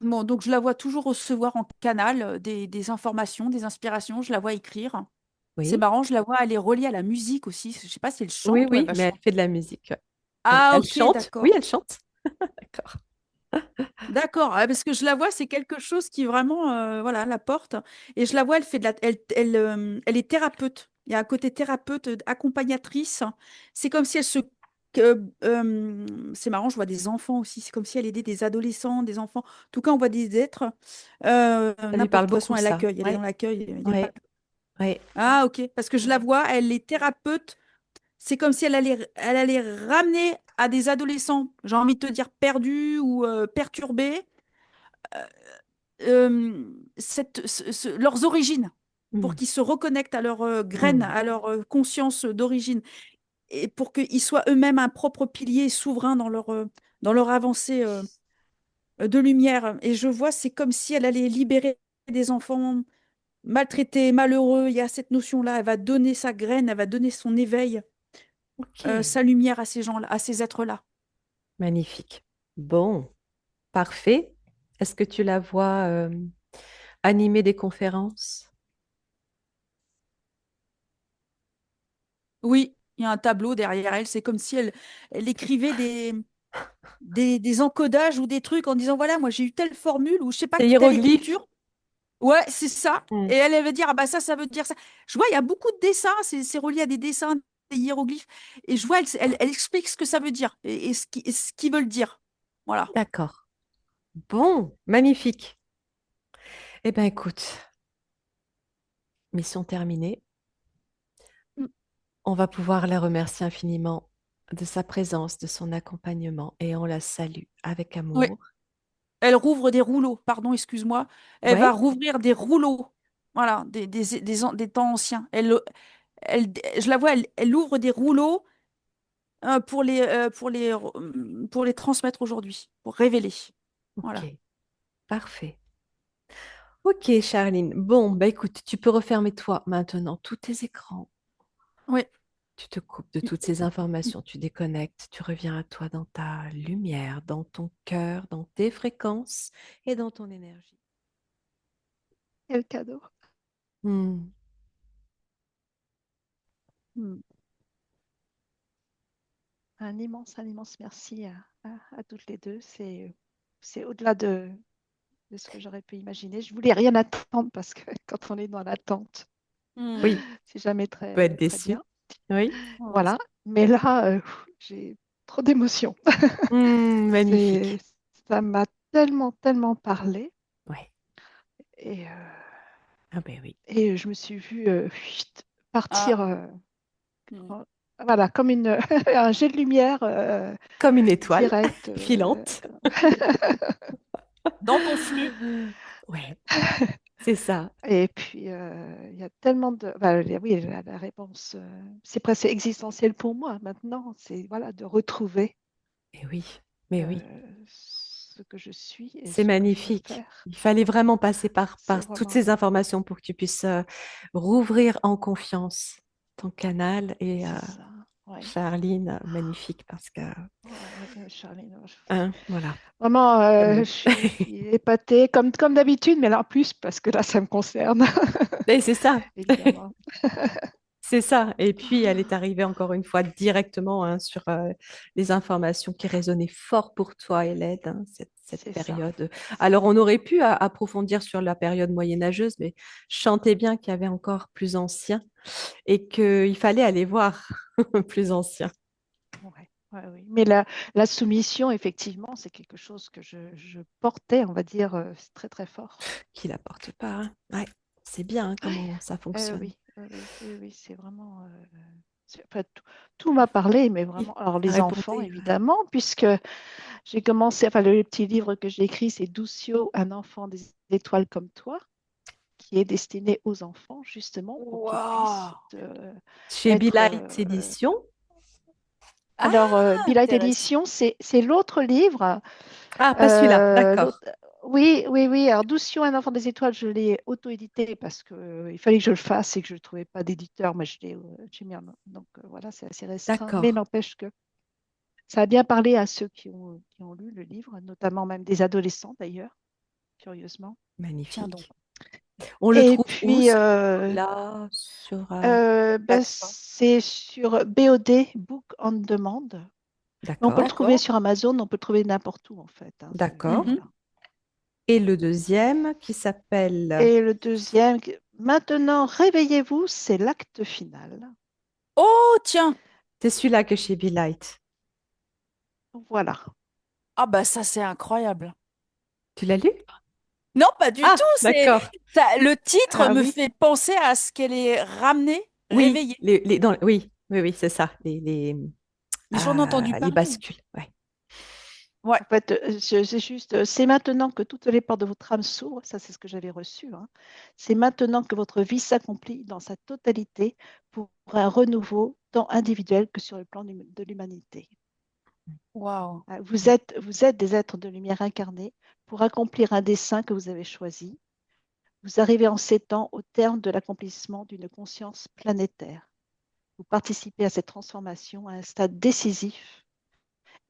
C: Bon, donc je la vois toujours recevoir en canal des informations, des inspirations. Je la vois écrire. C'est
B: Oui,
C: marrant, je la vois, elle est reliée à la musique aussi. Je sais pas si elle
B: oui,
C: chante ou elle
B: oui,
C: va
B: mais elle
C: chanter.
B: fait de la musique. Ouais. Elle,
C: Ah,
B: elle
C: ok,
B: chante? Oui,
C: d'accord.
B: elle chante. D'accord.
C: D'accord, ah, parce que je la vois, c'est quelque chose qui vraiment, voilà, la porte. Et je la vois, elle fait de la, elle est thérapeute. Il y a un côté thérapeute, accompagnatrice. C'est comme si elle se, c'est marrant, je vois des enfants aussi. C'est comme si elle aidait des adolescents, des enfants. En tout cas, on voit des êtres.
B: Ça lui parle
C: N'importe, de toute façon,
B: beaucoup,
C: elle
B: ça.
C: accueille. Elle est
B: Oui,
C: dans l'accueil. Il y a
B: oui,
C: pas...
B: oui.
C: Ah, ok. Parce que je la vois, elle est thérapeute. C'est comme si elle allait ramener à des adolescents, j'ai envie de te dire perdus ou perturbés leurs origines, pour
B: Hmm,
C: qu'ils se reconnectent à leurs graines,
B: hmm.
C: à leur conscience d'origine, et pour qu'ils soient eux-mêmes un propre pilier souverain dans leur avancée de lumière. Et je vois, c'est comme si elle allait libérer des enfants maltraités, malheureux. Il y a cette notion-là, elle va donner sa graine, elle va donner son éveil,
B: Ok,
C: sa lumière à ces gens-là, à ces êtres-là.
B: magnifique. Bon, parfait. Est-ce que tu la vois animer des conférences?
C: Oui, il y a un tableau derrière elle, c'est comme si elle écrivait des encodages ou des trucs en disant, voilà, moi j'ai eu telle formule ou je sais pas,
B: C'est
C: telle
B: hiéroglyphe?
C: écriture. Ouais, c'est ça.
B: Hmm,
C: Et elle va dire, ah bah ça veut dire ça. Je vois, il y a beaucoup de dessins, c'est relié à des dessins, des hiéroglyphes. Et je vois, elle explique ce que ça veut dire et ce qu'ils veulent dire. Voilà.
B: d'accord. Bon, magnifique. Eh bien, écoute, mission terminée.
C: Mm.
B: On va pouvoir la remercier infiniment de sa présence, de son accompagnement, et on la salue avec
C: Ouais.
B: amour.
C: Elle rouvre des rouleaux, pardon, excuse-moi. Elle va
B: Ouais,
C: rouvrir des rouleaux. Voilà, des temps anciens. Je la vois, elle ouvre des rouleaux pour les transmettre aujourd'hui, pour révéler. Voilà.
B: ok, parfait. Ok, Charline. Bon, bah écoute, tu peux refermer toi maintenant tous tes écrans.
C: Oui.
B: Tu te coupes de toutes ces informations, tu déconnectes, tu reviens à toi dans ta lumière, dans ton cœur, dans tes fréquences et dans ton énergie.
D: Quel cadeau.
B: Hmm.
D: Hmm. Un immense merci à toutes les deux. C'est au-delà de ce que j'aurais pu imaginer. Je voulais rien attendre parce que quand on est dans l'attente,
C: Hmm.
B: Oui,
D: c'est jamais
B: tu peux être
D: très
B: déçu.
D: bien.
B: Oui.
C: Ouais,
D: Voilà. Mais là, j'ai trop d'émotions.
B: Hmm,
D: C'est,
B: magnifique.
D: ça m'a tellement parlé.
B: Ouais.
D: Et,
B: Ah ben oui.
D: je me suis vue chut,
C: ah,
D: partir
C: hmm.
D: en- voilà, comme un jet de lumière
B: Comme une étoile
D: direct.
B: filante.
C: Dans ton flux.
B: Ouais, c'est ça.
D: Et puis, il y a tellement de... oui, la réponse, c'est presque existentiel pour moi maintenant. C'est voilà, de retrouver
B: Mais oui, mais oui.
D: ce que je suis et
B: C'est
D: ce que je veux
B: magnifique.
D: faire.
B: Il fallait vraiment passer
D: C'est
B: par toutes
D: vraiment...
B: ces informations pour que tu puisses rouvrir en confiance ton canal. Et
D: C'est ça. Oui.
B: Charline, magnifique parce que,
D: Charline,
B: hein, voilà,
D: vraiment,
B: comme nous.
D: je suis épatée, comme d'habitude, mais là en plus, parce que là, ça me concerne,
B: Et c'est ça,
D: évidemment.
B: c'est ça. Et puis, elle est arrivée encore une fois directement hein, sur les informations qui résonnaient fort pour toi, Hélène. Hein, cette
D: C'est ça.
B: période. Alors, on aurait pu approfondir sur la période moyenâgeuse, mais je sentais bien qu'il y avait encore plus ancien et qu'il fallait aller voir plus ancien.
D: Ouais, ouais, oui. Mais la soumission, effectivement, c'est quelque chose que je portais, on va dire, c'est très, très fort.
B: Qui la porte pas, hein. Ouais, c'est bien hein, comment ça fonctionne.
D: Oui, oui, oui, oui, oui, c'est vraiment. Enfin, tout m'a parlé, mais
B: Oui,
D: vraiment. Alors,
B: ça
D: les enfants,
B: répondait.
D: évidemment, puisque j'ai commencé. Enfin, le petit livre que j'ai écrit, c'est Duccio, un enfant des étoiles comme toi, qui est destiné aux enfants, justement, pour qu'ils puissent
C: Waouh!
B: Chez Be
D: être.
B: Light Édition.
C: Ah,
D: Alors, Be Light
C: intéressant.
D: Edition, c'est l'autre livre.
B: Ah, pas celui-là,
D: L'autre.
B: d'accord.
D: Oui, oui, oui. Alors, Doucement, un enfant des étoiles, je l'ai auto-édité parce qu'il fallait que je le fasse et que je ne trouvais pas d'éditeur, mais j'ai mis donc voilà, c'est assez restreint. Mais
B: D'accord.
D: n'empêche que ça a bien parlé à ceux qui ont lu le livre, notamment même des adolescents d'ailleurs, curieusement.
C: Tiens donc.
B: Magnifique. On le
D: Et
B: trouve où,
D: puis,
B: ce là, sur plateforme?
D: c'est sur BOD, Book on Demand. Mais on peut le
B: D'accord,
D: trouver
C: D'accord.
D: sur Amazon, on peut le trouver n'importe où en fait, hein,
B: d'accord.
C: Mhm.
D: voilà.
B: Et le deuxième qui s'appelle,
D: Et le deuxième, maintenant, réveillez-vous, c'est l'acte final.
C: Oh, tiens.
B: c'est celui-là que chez Be Light.
D: Voilà.
C: Ah bah ça, c'est incroyable.
B: Tu l'as lu?
C: Non, pas du tout.
B: Ah, d'accord.
C: Le titre
D: Ah
C: me
D: oui,
C: fait penser à ce qu'elle est ramenée,
B: Oui,
C: réveillée.
B: oui, oui, oui, c'est ça.
C: Mais j'en ai entendu
B: Les
C: parler.
B: bascules. Ouais.
C: Ouais.
D: en fait, c'est juste, c'est maintenant que toutes les portes de votre âme s'ouvrent, ça c'est ce que j'avais reçu, hein. C'est maintenant que votre vie s'accomplit dans sa totalité pour un renouveau tant individuel que sur le plan de l'humanité.
C: Waouh.
D: Vous êtes des êtres de lumière incarnés pour accomplir un dessein que vous avez choisi. Vous arrivez en ces temps au terme de l'accomplissement d'une conscience planétaire. Vous participez à cette transformation à un stade décisif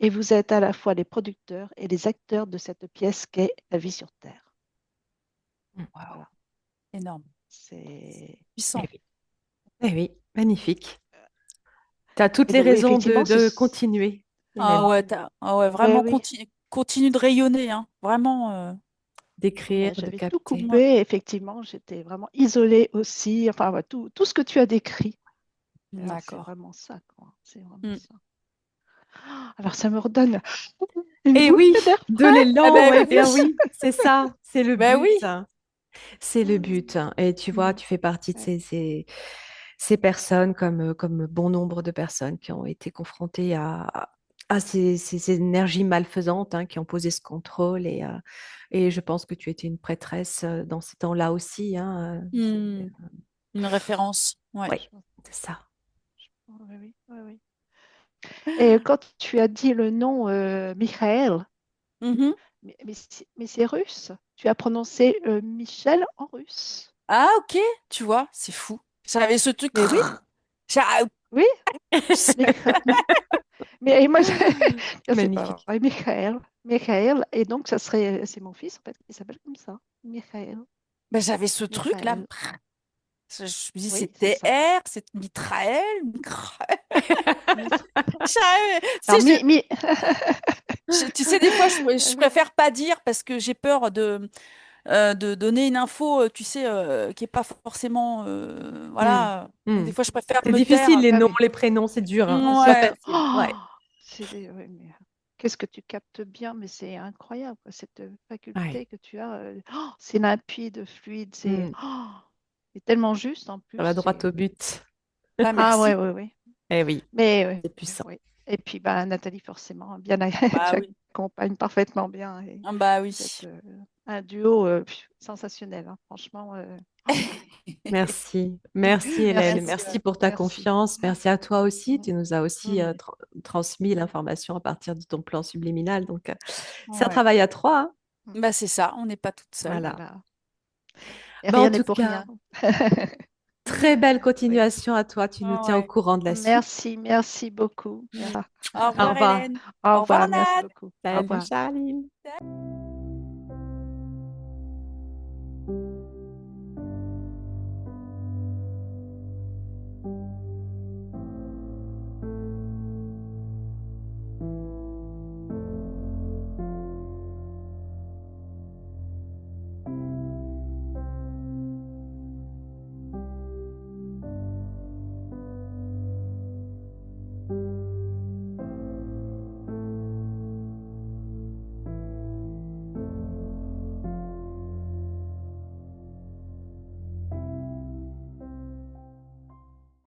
D: et vous êtes à la fois les producteurs et les acteurs de cette pièce qu'est la vie sur Terre.
C: Waouh.
D: Voilà,
C: Énorme.
D: c'est.
B: Eh
C: Puissant.
B: oui, eh oui, magnifique. Tu as toutes les
D: Oui,
B: raisons
D: effectivement,
B: de continuer,
C: Ah
B: Hélène,
C: ouais,
D: oui,
C: vraiment
D: oui.
C: continue de rayonner, hein. Vraiment.
B: d'écrire,
D: Ouais,
B: de
D: j'avais tout
B: capter.
C: Ouais.
D: coupé, effectivement, j'étais vraiment isolée aussi. Enfin, ouais, tout ce que tu as décrit. C'est
C: D'accord.
D: vraiment ça, quoi. C'est vraiment
C: Mm.
D: ça. Alors, ça me redonne une
B: Eh oui,
D: bouffée d'air
B: de
D: frais.
C: Ah
B: l'élan,
C: ben
B: eh bien
C: oui.
B: oui, c'est ça, c'est le
C: Ben
B: but,
C: oui.
B: hein. C'est le but, hein. Et tu vois,
D: Mm.
B: tu fais partie de
D: Ouais.
B: ces personnes, comme bon nombre de personnes qui ont été confrontées à ces énergies malfaisantes hein, qui ont posé ce contrôle. Et je pense que tu étais une prêtresse dans ces temps-là aussi, hein.
C: Mm. Une référence. Ouais.
B: Oui,
D: Je pense-
B: c'est ça.
D: Oui, oui, oui, oui. Et quand tu as dit le nom Michael,
C: Mhm.
D: mais c'est russe. Tu as prononcé Michel en russe.
C: Ah ok, tu vois, c'est fou. J'avais ce truc.
D: Mais oui,
C: J'a-
D: oui. Michael. Mais et moi, je sais pas.
B: Magnifique.
D: Ouais, Michael. Et donc, c'est mon fils en fait qui s'appelle comme ça. Michael.
C: Ben, j'avais ce truc là.
D: Michael.
C: Je me dis,
D: Oui,
C: c'est
D: c'est ça.
C: TR, c'est Mitraël, Mitraël.
D: Mitra-
C: Tu
D: Alors,
C: sais, tu sais, des fois, je
D: Oui.
C: préfère pas dire parce que j'ai peur de donner une info, tu sais, qui est pas forcément,
B: Hmm,
C: voilà. Donc,
B: hmm.
C: des fois, je préfère
B: C'est
C: me
B: difficile,
C: taire.
B: les
D: Ah
B: noms,
D: oui.
B: les prénoms, c'est dur, hein. C'est pas
C: Ouais.
B: facile.
D: Oh,
B: Ouais.
D: ouais, mais qu'est-ce que tu captes bien, mais c'est incroyable, quoi, cette
B: Ouais.
D: faculté que tu as. C'est limpide, fluide,
B: Hmm.
D: c'est tellement juste en
B: Ça
D: plus.
B: va droit au but.
C: Bah,
D: Ah ouais,
C: merci.
D: ouais, ouais.
B: Eh oui,
D: Mais
B: c'est puissant.
D: oui. Et puis bah, Nathalie, forcément, bien,
C: Bah
D: tu
C: oui.
D: accompagnes parfaitement bien. Et
C: Ah, bah
D: vous êtes
C: oui.
D: un duo sensationnel, hein, franchement.
B: Merci. Merci Hélène.
D: Merci,
B: Merci pour ta
D: merci.
B: confiance. Merci à toi aussi.
D: Mm,
B: Tu nous as aussi
D: mm,
B: transmis l'information à partir de ton plan subliminal. Donc, c'est un
C: Ouais.
B: travail à trois, hein.
D: mm.
C: Bah, c'est ça, on n'est pas toute seule.
B: Voilà.
D: Voilà. Et
B: Ben,
D: rien
B: en
D: n'est
B: tout
D: pour
B: cas,
D: rien.
B: très belle
D: Oui.
B: continuation à toi. Tu nous tiens au
C: Ouais.
B: courant de la suite.
D: Merci beaucoup.
C: Mm.
D: Merci.
C: Au
B: Au
C: revoir,
B: revoir.
C: Hélène.
D: Au
C: Au revoir,
D: revoir, merci
C: Nat.
D: beaucoup. Au
B: Salut
D: revoir.
B: Charline.